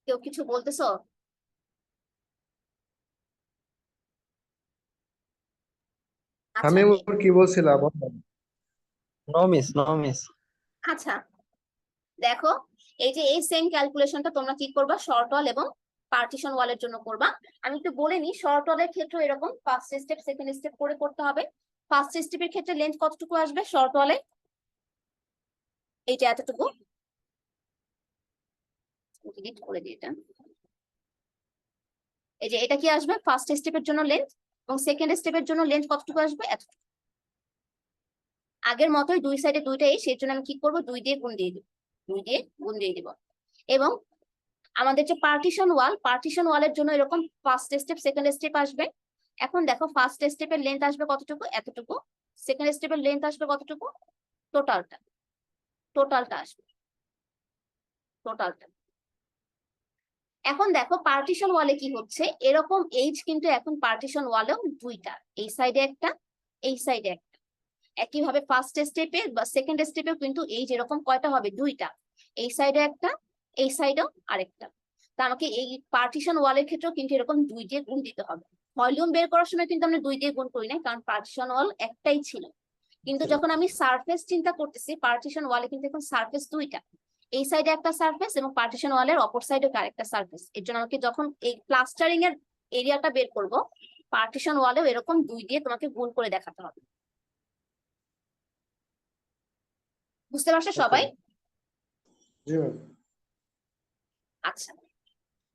Speaker 1: কেউ কিছু বলতেছো? আচ্ছা
Speaker 3: আমি ওর কি বলছিলাম?
Speaker 2: No miss, no miss.
Speaker 1: আচ্ছা দেখো, এই যে এই সেম ক্যালকুলেশনটা তোমরা কি করবা, শর্ট ওয়াল এবং পার্টিশন ওয়ালের জন্য করবা। আমি একটু বলে নিই, শর্ট ওয়ালের ক্ষেত্রে এরকম ফার্স্ট স্টেপ সেকেন্ড স্টেপ করে করতে হবে। ফার্স্ট স্টেপের ক্ষেত্রে লেন্থ কতটুকু আসবে শর্ট ওয়ালে? এইটা এতটুকু, ডিলিট করে দিই এটা। এই যে এটা কি আসবে ফার্স্ট স্টেপের জন্য লেন্থ, এবং সেকেন্ড স্টেপের জন্য লেন্থ কতটুকু আসবে? এতটুকু। আগের মতোই দুই সাইডে দুইটা এই, সেই জন্য আমি কি করবো, 2 দিয়ে গুণ দিয়ে দিব, 2 দিয়ে গুণ দিয়ে দিব। এবং আমাদের যে পার্টিশন ওয়ালের জন্য এরকম ফার্স্ট স্টেপ সেকেন্ড স্টেপ আসবে। এখন দেখো ফার্স্ট স্টেপের লেন্থ আসবে কতটুকু? এতটুকু। সেকেন্ড স্টেপের লেন্থ আসবে কতটুকু? টোটালটা, টোটালটা আসবে, টোটালটা। এখন দেখো পার্টিশন ওয়ালে কি হচ্ছে, এরকম এইচ কিন্তু এখন পার্টিশন ওয়ালেও দুইটা, এই সাইডে একটা, এই সাইডে একটা। একইভাবে ফার্স্ট স্টেপে বা সেকেন্ড স্টেপেও কিন্তু এইচ এরকম কয়টা হবে? দুইটা, এই সাইডে একটা, এই সাইডেও আরেকটা। তা আমাকে এই পার্টিশন ওয়ালের ক্ষেত্রেও কিন্তু এরকম 2 দিয়ে গুণ দিতে হবে। ভলিউম বের করার সময় কিন্তু আমরা 2 দিয়ে গুণ করি না, কারণ পার্টিশন ওয়াল একটাই ছিল। কিন্তু যখন আমি সারফেস চিন্তা করতেছি, পার্টিশন ওয়ালে কিন্তু এখন সারফেস দুইটা, এই সাইডে একটা সারফেস এবং পার্টিশন ওয়ালের অপর সাইডে আরেকটা সারফেস। এর জন্য আমাকে যখন এই প্লাস্টারিং এর এরিয়াটা বের করব, পার্টিশন ওয়ালেও এরকম 2 দিয়ে তোমাকে গুণ করে দেখাতে হবে। বুঝতে পারছো সবাই?
Speaker 3: জি ম্যাম।
Speaker 1: আচ্ছা,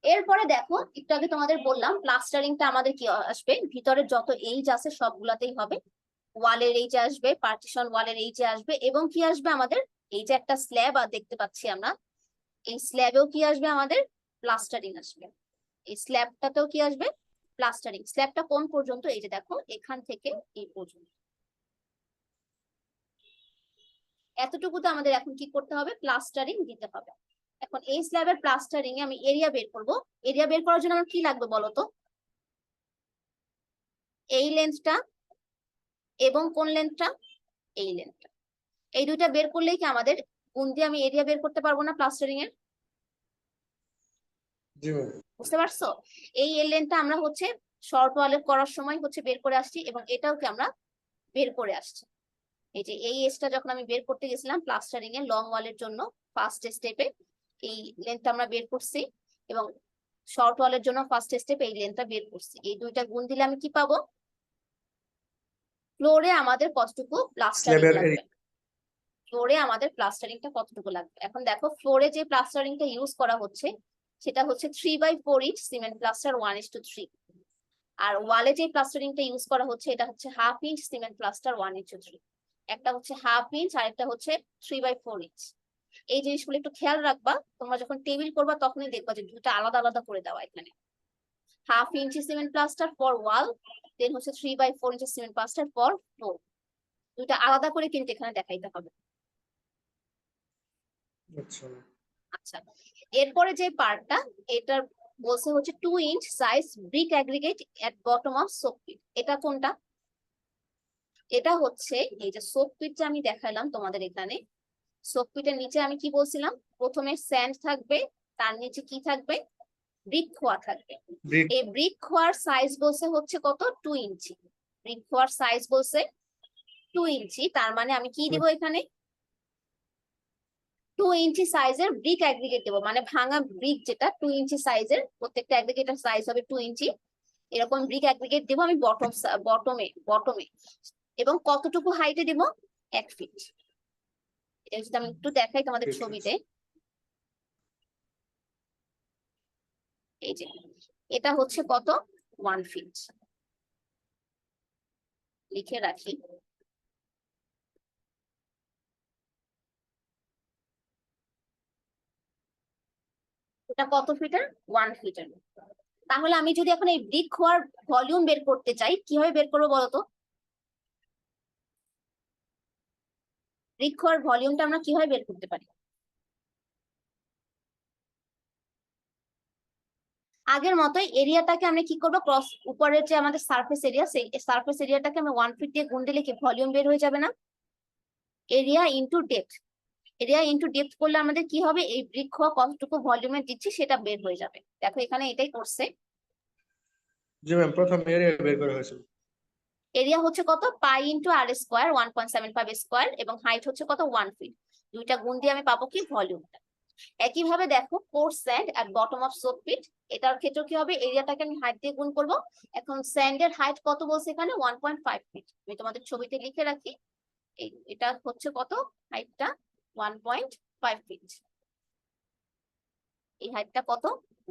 Speaker 1: এরপরে দেখো একটু আগে তোমাদের বললাম প্লাস্টারিংটা আমাদের কি আসবে, ভিতরের যত এইচ আছে সবগুলাতেই হবে। ওয়ালের এইচ আসবে, পার্টিশন ওয়ালের এইচ আসবে, এবং কি আসবে আমাদের, এই যে একটা স্ল্যাব দেখতে পাচ্ছি আমরা, এই স্ল্যাবেও কি আসবে আমাদের, প্লাস্টারিং আসবে। এই স্ল্যাবটাতেও কি আসবে, প্লাস্টারিং। স্ল্যাবটা কোন পর্যন্ত? এই যে দেখো এখান থেকে এই পর্যন্ত, এতটুকুতে আমাদের এখন কি করতে হবে, প্লাস্টারিং দিতে হবে। এখন এই স্ল্যাবের প্লাস্টারিং এ আমি এরিয়া বের করব। এরিয়া বের করার জন্য আমার কি লাগবে বলো তো? এই লেন্থটা এবং কোন লেন্থটা, এই লেন্থটা, এই দুইটা বের করলেই কি আমাদের গুণ দিয়ে আমি এরিয়া বের করতে পারবো না প্লাস্টারিং এর?
Speaker 3: জি ম্যাম।
Speaker 1: বুঝতে পারছো? এই লেন্থটা আমরা হচ্ছে শর্ট ওয়ালে করার সময় হচ্ছে বের করে আসছি, এবং এটাও কি আমরা বের করে আসছি। এই যে এই এজটা যখন আমি বের করতে গেছিলাম প্লাস্টারিং এর লং ওয়ালের জন্য ফার্স্ট স্টেপে, এই লেন্থটা আমরা বের করছি, এবং শর্ট ওয়ালের জন্য ফার্স্ট স্টেপে এই লেন্থটা বের করছি। এই দুইটা গুণ দিলে আমি কি পাবো, ফ্লোরে আমাদের কতটুকু প্লাস্টারিং
Speaker 3: স্ল্যাবের
Speaker 1: লাগবে, ফ্লোরে আমাদের প্লাস্টারিংটা কতটুকু লাগবে। এখন দেখো ফ্লোরে যে প্লাস্টারিংটা ইউজ করা হচ্ছে সেটা হচ্ছে 3/4 ইঞ্চ সিমেন্ট প্লাস্টার 1:3। আর ওয়ালে যে প্লাস্টারিংটা ইউজ করা হচ্ছে এটা হচ্ছে 1/2 ইঞ্চ সিমেন্ট প্লাস্টার 1:3। একটা হচ্ছে 1/2 ইঞ্চ আর একটা হচ্ছে 3/4 ইঞ্চ। এই জিনিসগুলো একটু খেয়াল রাখবা, তোমরা যখন টেবিল করবা তখনই দেখবা যে দুটো আলাদা আলাদা করে দেওয়া এখানে। 1/2 ইঞ্চি সিমেন্ট প্লাস্টার ফর ওয়াল, দেন হচ্ছে 3/4 ইঞ্চি সিমেন্ট প্লাস্টার ফর ফ্লোর। দুটো আলাদা করে কিন্তু এখানে দেখাইতে হবে।
Speaker 3: আচ্ছা।
Speaker 1: আচ্ছা, এরপরে যে পার্টটা, এটার বলছে হচ্ছে 2 inch size brick aggregate at bottom of soak pit. এটা কোনটা? এটা হচ্ছে এই যে সোপ পিট যে আমি দেখালাম তোমাদের এখানে, সোপ পিটের নিচে আমি কি বলছিলাম, প্রথমে স্যান্ড থাকবে, তার নিচে কি থাকবে, ব্রিক খোয়া থাকবে।
Speaker 3: ব্রিক।
Speaker 1: এই ব্রিক খোয়ার সাইজ বলছে হচ্ছে কত, 2 ইঞ্চি। ব্রিক খোয়ার সাইজ বলছে 2 ইঞ্চি, তার মানে আমি কি দিব এখানে, 2 ইঞ্চি সাইজের ব্রিক অ্যাগ্রিগেট দেবো, মানে ভাঙা ব্রিক যেটা 2 ইঞ্চি সাইজের, প্রত্যেকটা অ্যাগ্রিগেটের সাইজ হবে 2 ইঞ্চি। এরকম ব্রিক অ্যাগ্রিগেট দেবো আমি বটমে, এবং কতটুকু হাইটে দেবো, 1 ফিট। এটা যদি আমি একটু দেখাই তোমাদের ছবিতে, এই যে এটা হচ্ছে কত, 1 ফিট। লিখে রাখি, এটা কত ফিটের, 1 ফিটের। তাহলে আমি যদি এখন এই ব্রিক খোয়ার ভলিউম বের করতে চাই, কিভাবে বের করবো বলতো? ব্রিক খোয়ার ভলিউমটা আমরা কিভাবে বের করতে পারি? আগের মতোই এরিয়াটাকে আমরা কি করবো, ক্রস উপরের যে আমাদের সারফেস এরিয়া, সেই সারফেস এরিয়াটাকে আমরা 1 ফিট দিয়ে গুণ দিলে কি ভলিউম বের হয়ে যাবে না? Area into depth. Area into depth করলে আমাদের কি হবে, এই বৃক্ষ কতটুকু ভলিউমে দিচ্ছি সেটা বের হয়ে যাবে। দেখো এখানে এটাই করছে।
Speaker 3: জি ম্যাম, প্রথম এরিয়া বের করা হয়েছিল।
Speaker 1: এরিয়া হচ্ছে কত, পাই ইন্টু আর স্কোয়ার 1.75 স্কোয়ার, এবং হাইট হচ্ছে কত 1 ফিট। দুইটা গুণ দিয়ে আমি পাবো কি ভলিউমটা। একইভাবে দেখো coarse sand at bottom of soak pit, এটার ক্ষেত্রে কি হবে, এরিয়াটাকে আমি হাইট দিয়ে গুণ করব। এখন স্যান্ডের হাইট কত বলছে এখানে 1.5 ফিট, আমি তোমাদের ছবিতে লিখে রাখি। এটা হচ্ছে কত, হাইটটা 1.5 ফিট। এই হাইটটা কত,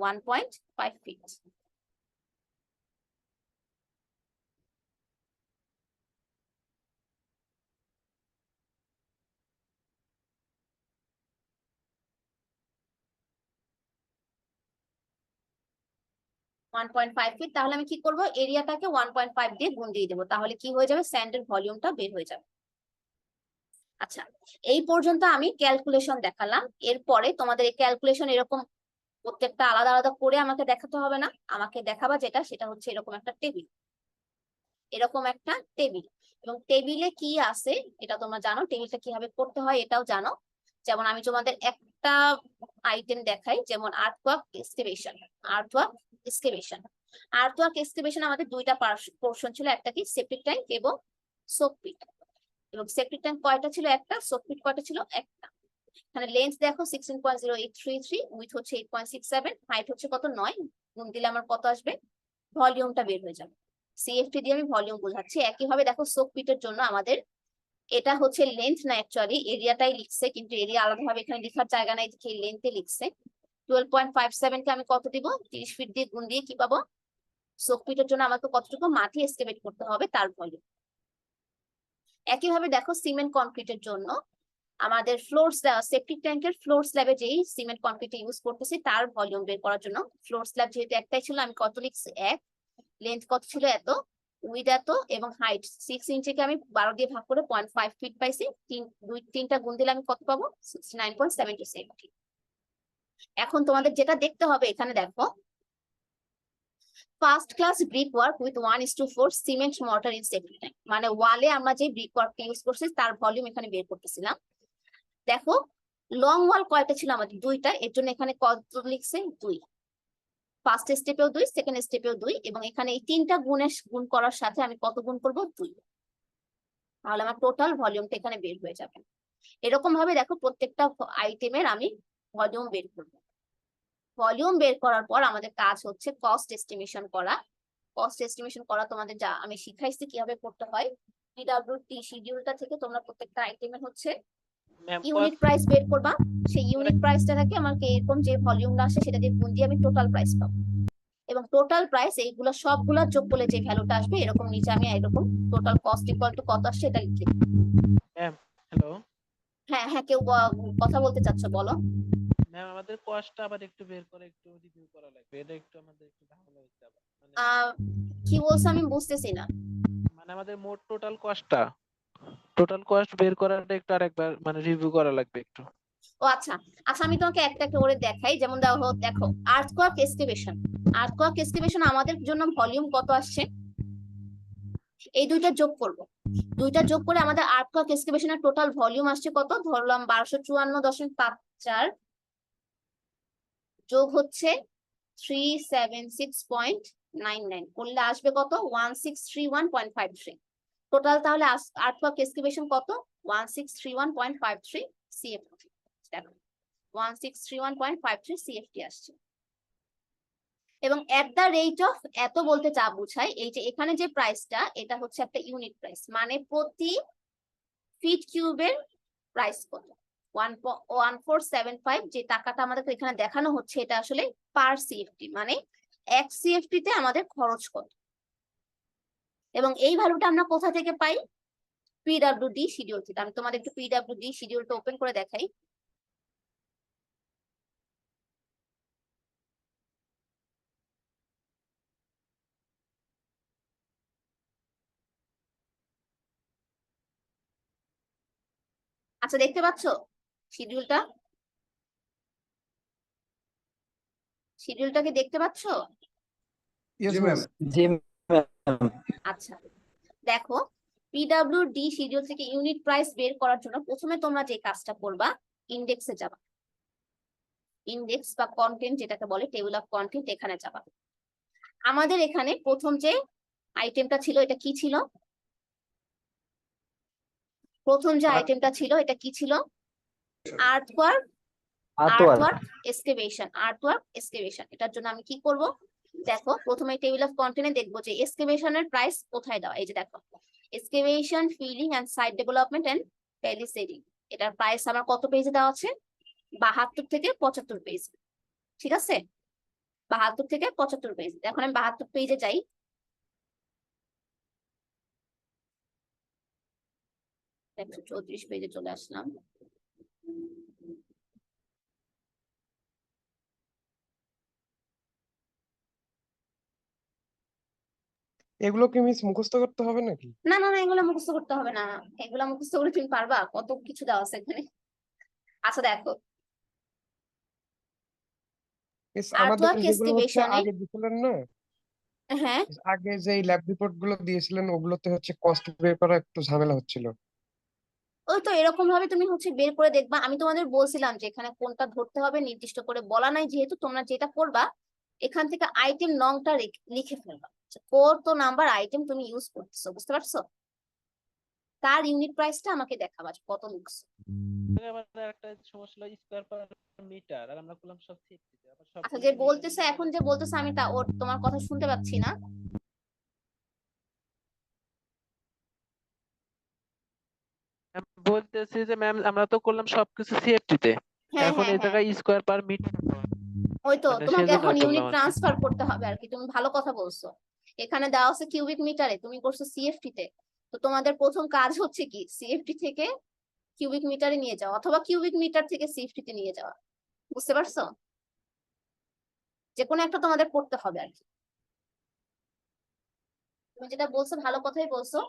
Speaker 1: 1.5 ফিট। 1.5 ফিট। তাহলে আমি কি করব, এরিয়াটাকে 1.5 দিয়ে গুণ দিয়ে দেবো, তাহলে কি হয়ে যাবে, স্যান্ডের ভলিউমটা বের হয়ে যাবে। আচ্ছা, এই পর্যন্ত আমি ক্যালকুলেশন দেখালাম। এরপরে তোমাদের এই ক্যালকুলেশন এরকম প্রত্যেকটা আলাদা আলাদা করে আমাকে দেখাতে হবে না, আমাকে দেখাবা যেটা, সেটা হচ্ছে এরকম একটা টেবিল, এরকম একটা টেবিল। এবং টেবিলে কি আছে এটা তোমরা জানো, টেবিলটা কিভাবে করতে হয় এটাও জানো। যেমন আমি তোমাদের একটা আইটেম দেখাই, যেমন আর্থওয়ার্ক এক্সকাভেশন। আর্থওয়ার্ক এক্সকাভেশন আর্থওয়ার্ক এক্সকাভেশন আমাদের দুইটা পোর্শন ছিল, একটা কি সেপ্টিক ট্যাঙ্ক এবং সোপ পিট। এবং সেপ্টিক ট্যাঙ্ক কয়টা ছিল, একটা। সোপ পিট কয়টা ছিল, একটা। এখানে লেন্থ দেখো 16.0833, উইথ হচ্ছে 8.67, হাইট হচ্ছে কত 9, গুণ দিলে আমার কত আসবে, ভলিউমটা বের হয়ে যাবে। সিএফটি দিয়ে আমি ভলিউম বোঝাচ্ছি। একইভাবে দেখো সোপ পিটের জন্য আমাদের এটা হচ্ছে লেন্থ না, অ্যাকচুয়ালি এরিয়াটাই লিখছে, কিন্তু এরিয়া আলাদাভাবে এখানে লেখার জায়গা নাই, দেখে লেন্থে লিখছে। 12.57 কে আমি কত দিব, 30 ফিট দিয়ে গুণ দিয়ে কি পাবো, সোপ পিটের জন্য আমাকে কতটুকু মাটি এস্টিমেট করতে হবে তার ভলিউম। একইভাবে দেখো সিমেন্ট কনক্রিটের জন্য আমাদের ফ্লোর সেপ্টিক ট্যাঙ্কের ফ্লোর স্ল্যাবে যেই সিমেন্ট কনক্রিট ইউজ করতেছি তার ভলিউম বের করার জন্য, ফ্লোর স্ল্যাব যেহেতু একটাই ছিল, আমি কত লিখছি 1, লেন্থ কত ছিল এত, উইথ এত, এবং হাইট 6 ইঞ্চিকে আমি 12 দিয়ে ভাগ করে 0.5 ফিট পাইছি। তিনটা গুণ দিলে আমি কত পাবো, 69.77। এখন তোমাদের যেটা দেখতে হবে এখানে দেখো, first class brick work with 1:4 cement mortar in septic tank, মানে ওয়ালে আমরা যে ব্রিক ওয়ার্কটা ইউজ করছি তার ভলিউম এখানে বের করতেছিলাম। দেখো লং ওয়াল কয়টা ছিল আমাদের, দুইটা, এর জন্য এখানে কত লিখছে 2, ফার্স্ট স্টেপেও 2, সেকেন্ড স্টেপেও 2, এবং এখানে এই তিনটা গুণ করার সাথে আমি কত গুণ করব, 2, তাহলে আমার টোটাল ভলিউমটা এখানে বের হয়ে যাবে। এরকম ভাবে দেখো প্রত্যেকটা আইটেমের আমি ভলিউম বের করব। ভলিউম বের করার পর আমাদের কাজ হচ্ছে কস্ট এস্টিমেশন করা। কস্ট এস্টিমেশন করা তোমাদের যা আমি শিখাইছি কিভাবে করতে হয়, পিডব্লিউটি শিডিউলটা থেকে তোমরা প্রত্যেকটা আইটেমের হচ্ছে
Speaker 4: ম্যাম
Speaker 1: ইউনিট প্রাইস বের করবা। সেই ইউনিট প্রাইসটা থেকে আমাকে এরকম যে ভলিউমটা আসে সেটা দিয়ে গুণ দিয়ে আমি টোটাল প্রাইস পাবো, এবং টোটাল প্রাইস এইগুলো সবগুলা যোগ করলে যে ভ্যালুটা আসবে, এরকম নিচে আমি এরকম টোটাল কস্ট ইকুয়াল টু কত আসছে এটা লিখে দিই।
Speaker 4: ম্যাম হ্যালো
Speaker 1: হ্যাঁ হ্যাঁ, কেউ কথা বলতে চাচ্ছ, বলো।
Speaker 4: ম্যাম, আমাদের কস্টটা আবার একটু বের করে একটু রিভিউ করা লাগবে, এটা একটু আমাদের একটু ঝামেলা হচ্ছে আবার, মানে
Speaker 1: কি বলছো আমি বুঝতেছি না।
Speaker 4: মানে আমাদের মোট টোটাল কস্ট বের করাটা একটু আরেকবার মানে রিভিউ করা লাগবে একটু।
Speaker 1: ও আচ্ছা আচ্ছা, আমি তোমাকে একটা একটা করে দেখাই। যেমন দেখো আর্থকোয়াক এক্সকাভেশন। আর্থকোয়াক এক্সকাভেশন আমাদের জন্য ভলিউম কত আসছে, এই দুইটা যোগ করব। দুইটা যোগ করে আমাদের আর্থকোয়াক এক্সকাভেশনের টোটাল ভলিউম আসছে কত, ধরলাম 1254.54, যোগ হচ্ছে 376.99, করলে আসবে কত, 1631.53। টোটাল তাহলে আর্থকোয়াক এক্সকাভেশন কত, 1631.53 সিএফটি। দেখো 1631.53 সিএফটি আসছে। এবং এট দ্য রেট অফ এত বলতে চা বুঝায়, এই যে এখানে যে প্রাইসটা এটা হচ্ছে একটা ইউনিট প্রাইস, মানে প্রতি ফিট কিউবের প্রাইস কত, 1475, যে টাকাটা আমাদের এখানে দেখানো হচ্ছে এটা আসলে পার সিএফটি, মানে এক সিএফটি তে আমাদের খরচ কত। এবং এই ভ্যালুটা আমরা কোথা থেকে পাই, পিডব্লিউডি শিডিউল থেকে। আমি তোমাদের একটু পিডব্লিউডি শিডিউলটা ওপেন করে দেখাই। আচ্ছা দেখতে পাচ্ছ শিডিউলটা, শিডিউলটাকে দেখতে পাচ্ছ?
Speaker 5: Yes,
Speaker 3: জি
Speaker 5: ma'am.
Speaker 3: ম্যাম।
Speaker 2: জি ম্যাম।
Speaker 1: আচ্ছা দেখো, পিডব্লিউডি শিডিউল থেকে ইউনিট প্রাইস বের করার জন্য প্রথমে তোমরা যে কাজটা করবা, ইন্ডেক্সে যাবা, ইন্ডেক্স বা কন্টেন্ট যেটাকে বলে টেবিল অফ কন্টেন্ট, এখানে যাবা। আমাদের এখানে প্রথম যে আইটেমটা ছিল এটা কি ছিল? প্রথম যে আইটেমটা ছিল এটা কি ছিল? Artwork, artwork excavation, artwork excavation. এটার জন্য আমি কি করব? দেখো প্রথমে টেবিল অফ কন্টেন্টে দেখবো যে এক্সকেভেশনের প্রাইস কোথায় দেওয়া। এই যে দেখো, excavation, filling and site development and palisading, এটার প্রাইস আমার কত পেজে দেওয়া আছে? 72 থেকে 75 পেজ। ঠিক আছে, 72 থেকে 75 পেজ। এখন আমি 72 পেজে যাই। 134 পেজে চলে আসলাম।
Speaker 5: এগুলো কি মিস মুখস্থ করতে হবে নাকি?
Speaker 1: না না না, এগুলো মুখস্থ করতে হবে না। এগুলো মুখস্থ করে তুমি পারবা? কত কিছু দেওয়া আছে এখানে। আচ্ছা দেখো,
Speaker 5: মিস আমাদের
Speaker 1: আর্টওয়ার্ক
Speaker 5: যেগুলো হচ্ছে
Speaker 1: এক্সকেভেশনে,
Speaker 5: আগে দিছিলেন না,
Speaker 1: হ্যাঁ
Speaker 5: আগে যে ল্যাব রিপোর্ট গুলো দিয়েছিলেন ওগুলোতে হচ্ছে কস্ট বের করা একটু ঝামেলা হচ্ছিল।
Speaker 1: ওই তো এরকম ভাবে তুমি হচ্ছে বের করে দেখবা। আমি তোমাদের বলছিলাম যে এখানে কোনটা ধরতে হবে নির্দিষ্ট করে বলা নাই, যেহেতু তোমরা যেটা করবা এখান থেকে আইটেম নংটা লিখে ফেলবা, কত নাম্বার আইটেম তুমি ইউজ করতেছো, বুঝতে পারছো? তার ইউনিট প্রাইসটা আমাকে দেখাবা যে কত লিখছো।
Speaker 4: আমাদের একটা সমস্যা হলো স্কয়ার পার মিটার, আর আমরা করলাম সব সেফটিতে, আবার সব
Speaker 1: আচ্ছা, যে বলতেছে এখন যে বলতেছে আমি তা ওর তোমার কথা শুনতে পাচ্ছি না।
Speaker 4: বলতেছি যে ম্যাম আমরা তো করলাম সবকিছু সিএফটি-তে,
Speaker 1: হ্যাঁ
Speaker 4: এখন
Speaker 1: হ্যাঁ
Speaker 4: এই
Speaker 1: হ্যাঁ,
Speaker 4: জায়গায় স্কয়ার পার মিটার,
Speaker 1: ওই তো
Speaker 4: মানে
Speaker 1: তোমাকে
Speaker 4: সেজন্য
Speaker 1: এখন
Speaker 4: করলাম
Speaker 1: ইউনিট
Speaker 4: আর কি।
Speaker 1: ট্রান্সফার করতে হবে আর কি। তুমি ভালো কথা বলছো, এখানে দেওয়া আছে কিউবিক মিটারে, তুমি করছো সিএফটি তে। তো তোমাদের প্রথম কাজ হচ্ছে কি সিএফটি থেকে কিউবিক মিটারে নিয়ে যাওয়া, অথবা কিউবিক মিটার থেকে সিএফটি তে নিয়ে যাওয়া, বুঝতে পারছো? যে কোনো একটা তোমাদের করতে হবে আর কি। তুমি যেটা বলছো ভালো কথাই বলছো,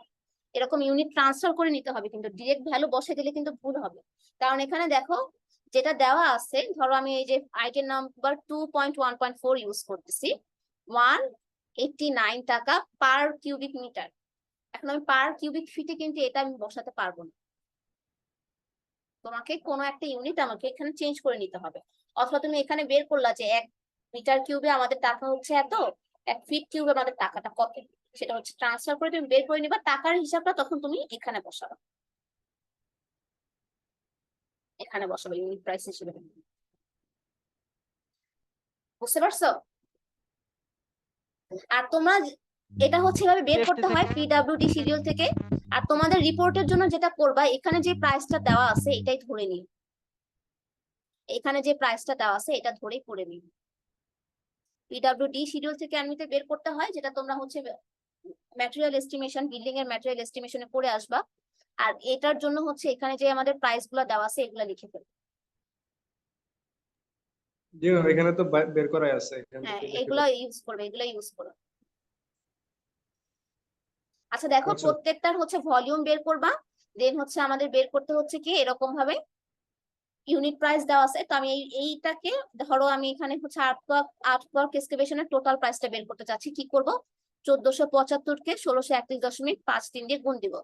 Speaker 1: এরকম ইউনিট ট্রান্সফার করে নিতে হবে, কিন্তু ডিরেক্ট ভ্যালু বসে দিলে কিন্তু ভুল হবে। কারণ এখানে দেখো যেটা দেওয়া আছে, ধরো আমি এই যে আইটেম নাম্বার 2.1.4 ইউজ করতেছি, 189 টাকা পার কিউবিক মিটার। এখন আমি পার কিউবিক ফিটে কিন্তু এটা আমি বসাতে পারবো না, তোমাকে কোনো একটা ইউনিট আমাকে এখানে চেঞ্জ করে নিতে হবে। অথবা তুমি এখানে বের করলা যে 1 মিটার কিউবে আমাদের টাকা হচ্ছে এত, 1 ফিট কিউবে আমাদের টাকাটা কত, সেটা হচ্ছে ট্রান্সফার করে তুমি বের করে নিবা টাকার হিসাবটা, তখন তুমি এখানে বসাবে, এখানে বসাবে ইউনিট প্রাইস হিসেবে। বুঝতে পারছো? আর তোমরা এটা হচ্ছে এভাবে বের
Speaker 4: সেফটি
Speaker 1: করতে হয়
Speaker 4: থেকে
Speaker 1: পিডব্লিউডি শিডিউল থেকে। আর তোমাদের রিপোর্টের জন্য যেটা করবা, এখানে যে প্রাইসটা দেওয়া আছে এটাই ধরে নিও, এখানে যে প্রাইসটা দেওয়া আছে এটা ধরেই করে নিও। পিডব্লিউডি শিডিউল থেকে এমনিতে বের করতে হয়, যেটা তোমরা হচ্ছে ম্যাটেরিয়াল এস্টিমেশন, বিল্ডিং এর ম্যাটেরিয়াল এস্টিমেশনে করে আসবা। আর এটার জন্য হচ্ছে এখানে যে আমাদের প্রাইস গুলো দেওয়া আছে এগুলা লিখে ফেলবে।
Speaker 3: জি ম্যাম, এখানে তো বের করাই আছে, এখান
Speaker 1: হ্যাঁ,
Speaker 3: থেকে লিখে
Speaker 1: এগুলা
Speaker 3: ফেলবো।
Speaker 1: ইউজ করবে, এগুলা ইউজ করো। আচ্ছা দেখো,
Speaker 3: আচ্ছা
Speaker 1: প্রত্যেকটার হচ্ছে ভলিউম বের করবা, দেন হচ্ছে আমাদের বের করতে হচ্ছে কি এরকম ভাবে ইউনিট প্রাইস দেওয়া আছে। তো আমি এইটাকে ধরো আমি এখানে হচ্ছে আর্টওয়ার্ক এক্সকেভেশনের টোটাল প্রাইসটা বের করতে চাচ্ছি, কি করব? 1475 কে 1631.53 দিয়ে গুণ দিব।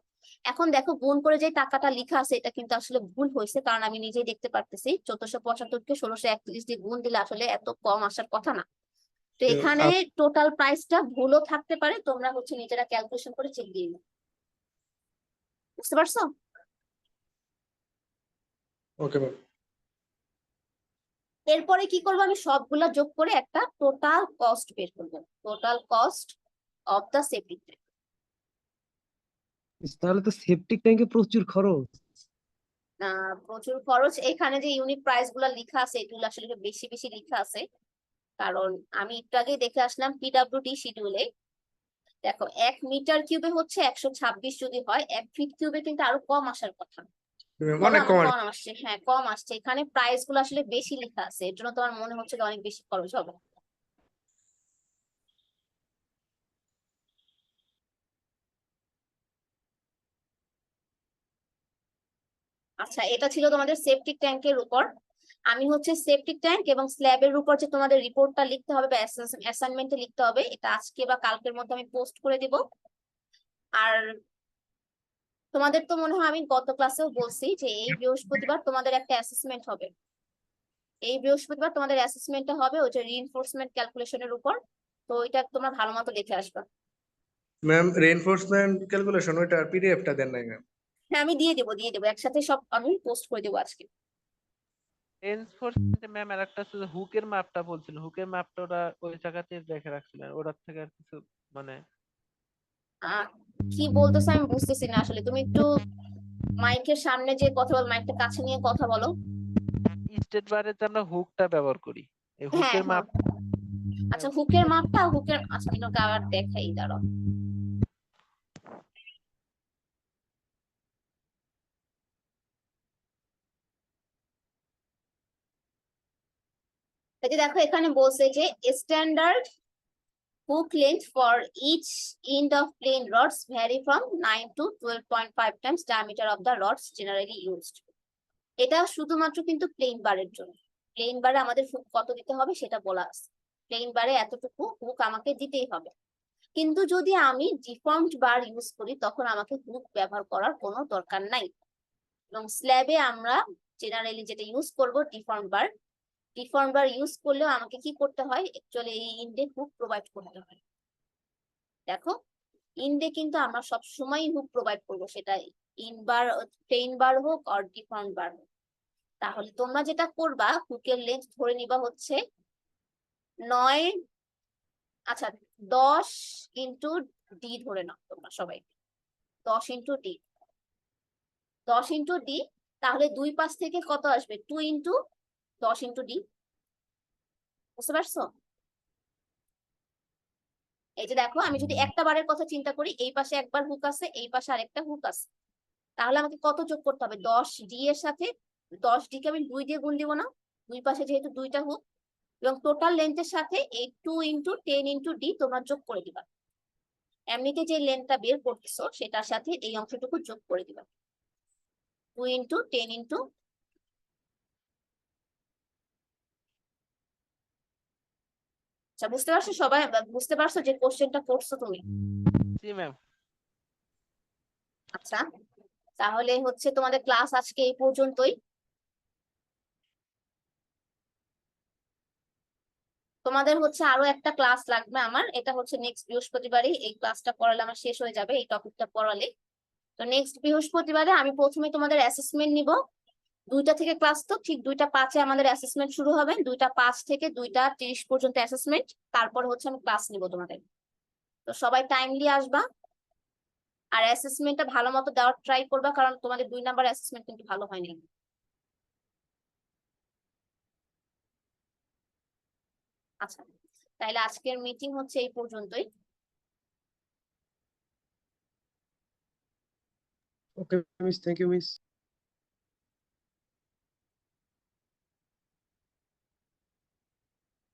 Speaker 1: এখন দেখো গুণ করে যে টাকাটা লেখা আছে এটা কিন্তু আসলে ভুল হয়েছে, কারণ আমি নিজেই দেখতে পারতেছি 1475 কে 1631 দিয়ে গুণ দিলে আসলে এত কম আসার কথা না। তো এখানে টোটাল প্রাইসটা ভুলও থাকতে পারে, তোমরা হচ্ছে নিজেরা ক্যালকুলেশন করে চেক দিয়ে নিও। বুঝতে পারছো?
Speaker 3: Okay ma'am.
Speaker 1: এরপরে কি করবো, আমি সবগুলা যোগ করে একটা টোটাল কস্ট বের করবো, total cost of the septic tank.
Speaker 2: তাহলে তো সেপটিক ট্যাঙ্কে প্রচুর খরচ।
Speaker 1: প্রচুর খরচ। এখানে যে ইউনিট প্রাইস গুলা লেখা আছে এগুলো আসলে একটু বেশি বেশি লেখা আছে, কারণ আমি একটু আগে দেখে আসলাম পিডব্লিউডি শিডিউলে। দেখো 1 মিটার কিউবে হচ্ছে 126 যদি হয়, 1 ফিট কিউবে কিন্তু আরো কম আসার কথা। বলো
Speaker 3: অনেক
Speaker 1: আমার
Speaker 3: কম।
Speaker 1: কম আসছে? হ্যাঁ কম আসছে, এখানে প্রাইস গুলো আসলে বেশি লেখা আছে, এর জন্য তোমার মনে হচ্ছে যে অনেক বেশি খরচ হবে। আচ্ছা, এটা ছিল তোমাদের সেপটিক ট্যাঙ্কের উপর। আমি হচ্ছে সেপটিক ট্যাঙ্ক এবং স্ল্যাবের উপর যে তোমাদের রিপোর্টটা লিখতে হবে বা অ্যাসাইনমেন্টে লিখতে হবে, এটা আজকে বা কালকের মধ্যে আমি পোস্ট করে দিব। আর তোমাদের তো মনে হয় আমি গত ক্লাসেও বলছি যে এই বৃহস্পতিবার তোমাদের একটা অ্যাসেসমেন্ট হবে। এই বৃহস্পতিবার তোমাদের অ্যাসেসমেন্টটা হবে ওই যে রিইনফোর্সমেন্ট ক্যালকুলেশনের উপর। তো ওইটা তোমরা ভালো মতো লিখে আসবা।
Speaker 3: ম্যাম রেইনফোর্সমেন্ট ক্যালকুলেশন ওইটার পিডিএফটা দেন নাই ম্যাম।
Speaker 1: হ্যাঁ আমি দিয়ে দেবো একসাথে সব আমি পোস্ট করে দেবো আজকে।
Speaker 4: এনফোর্সমেন্ট ম্যাম আর একটা হুকের মাপটা বলছিল, হুকের মাপটা ওরা ওই জায়গাতে রেখে রাখছিলেন, ওটার থেকে আর কিছু মানে
Speaker 1: আহ কি বলতেছো আমি বুঝতেছি না আসলে, তুমি একটু মাইকের সামনে যে কথা বল, মাইকটা কাছে নিয়ে কথা বলো।
Speaker 4: স্টেট বারে যে আমরা হুকটা ব্যবহার করি, এই
Speaker 1: হ্যাঁ
Speaker 4: হুকের
Speaker 1: হ্যাঁ
Speaker 4: মাপ
Speaker 1: আচ্ছা হুকের মাপটা হুকের, আচ্ছা আমি তোকে আবার দেখাই, দাঁড়াও। এই যে দেখো এখানে বলছে যে standard hook length for each end of plain rods vary from 9 to 12.5 times diameter of the rods generally used. এটা শুধুমাত্র কিন্তু প্লেন বারের জন্য। প্লেন বারে আমাদের হুক কত দিতে হবে সেটা বলা আছে। প্লেন বারে এতটুকু হুক আমাকে দিতেই হবে। কিন্তু যদি আমি ডিফর্মড বার ইউজ করি তখন আমাকে হুক ব্যবহার করার কোনো দরকার নাই। এবং স্ল্যাবে আমরা জেনারেলি যেটা ইউজ করব ডিফর্ম বার ইউজ করলেও আমাকে কি করতে হয়, অ্যাকচুয়ালি এই ইন্ডে হুক প্রোভাইড করতে হয়। দেখো ইন্ডে কিন্তু আমরা সব সময় হুক প্রোভাইড করবো, সেটা ইন বার প্লেন বার হোক আর ডিফর্ম বার হোক। তাহলে তোমরা যেটা করবা হুকের লেন্থ ধরে নিবা হচ্ছে 9, আচ্ছা 10 ইন্টু ডি ধরে নাও তোমরা সবাই, 10 ইন্টু ডি, 10 ইন্টু ডি। তাহলে দুই পাশ থেকে কত আসবে, 2 ইন্টু 10 ইন্টু ডি। বুঝতে পারছো? এই যে দেখো আমি যদি একটা বারের কথা চিন্তা করি, এই পাশে একবার হুক আছে, এই পাশে আরেকটা হুক আছে, তাহলে আমাকে কত যোগ করতে হবে, 10 ডি এর সাথে 10 ডি কে আমি 2 দিয়ে গুণ দিব না, দুই পাশে যেহেতু দুইটা হুক, এবং টোটাল লেন্থের সাথে এই 2 ইন্টু 10 ইন্টু ডি তোমরা যোগ করে দিবা। এমনিতে যে লেন্থটা বের করতেছো সেটার সাথে এই অংশটুকু যোগ করে দিবা, 2 ইন্টু 10 ইন্টু। আচ্ছা বুঝতে পারছো সবাই, বুঝতে পারছো যে কোশ্চেনটা করছো তুমি?
Speaker 4: জি ম্যাম।
Speaker 1: আচ্ছা তাহলে হচ্ছে তোমাদের ক্লাস আজকে এই পর্যন্তই। তোমাদের হচ্ছে আরো একটা ক্লাস লাগবে আমার, এটা হচ্ছে নেক্সট বৃহস্পতিবারই এই ক্লাসটা করালে আমার শেষ হয়ে যাবে এই টপিকটা পড়ালে। তো নেক্সট বৃহস্পতিবারে আমি প্রথমে তোমাদের অ্যাসেসমেন্ট নিব। 2টা থেকে ক্লাস, তো ঠিক 2টা 5-এ আমাদের অ্যাসেসমেন্ট শুরু হবে, 2টা 5 থেকে 2টা 30 পর্যন্ত অ্যাসেসমেন্ট, তারপর হচ্ছে আমি ক্লাস নিব তোমাদের। তো সবাই টাইমলি আসবা আর অ্যাসেসমেন্টটা ভালো মতো দেওয়ার ট্রাই করবা, কারণ তোমাদের 2 নাম্বার অ্যাসেসমেন্ট কিন্তু ভালো হয়নি। আচ্ছা তাইলে আজকের মিটিং হচ্ছে এই পর্যন্তই।
Speaker 5: Okay miss, thank you miss.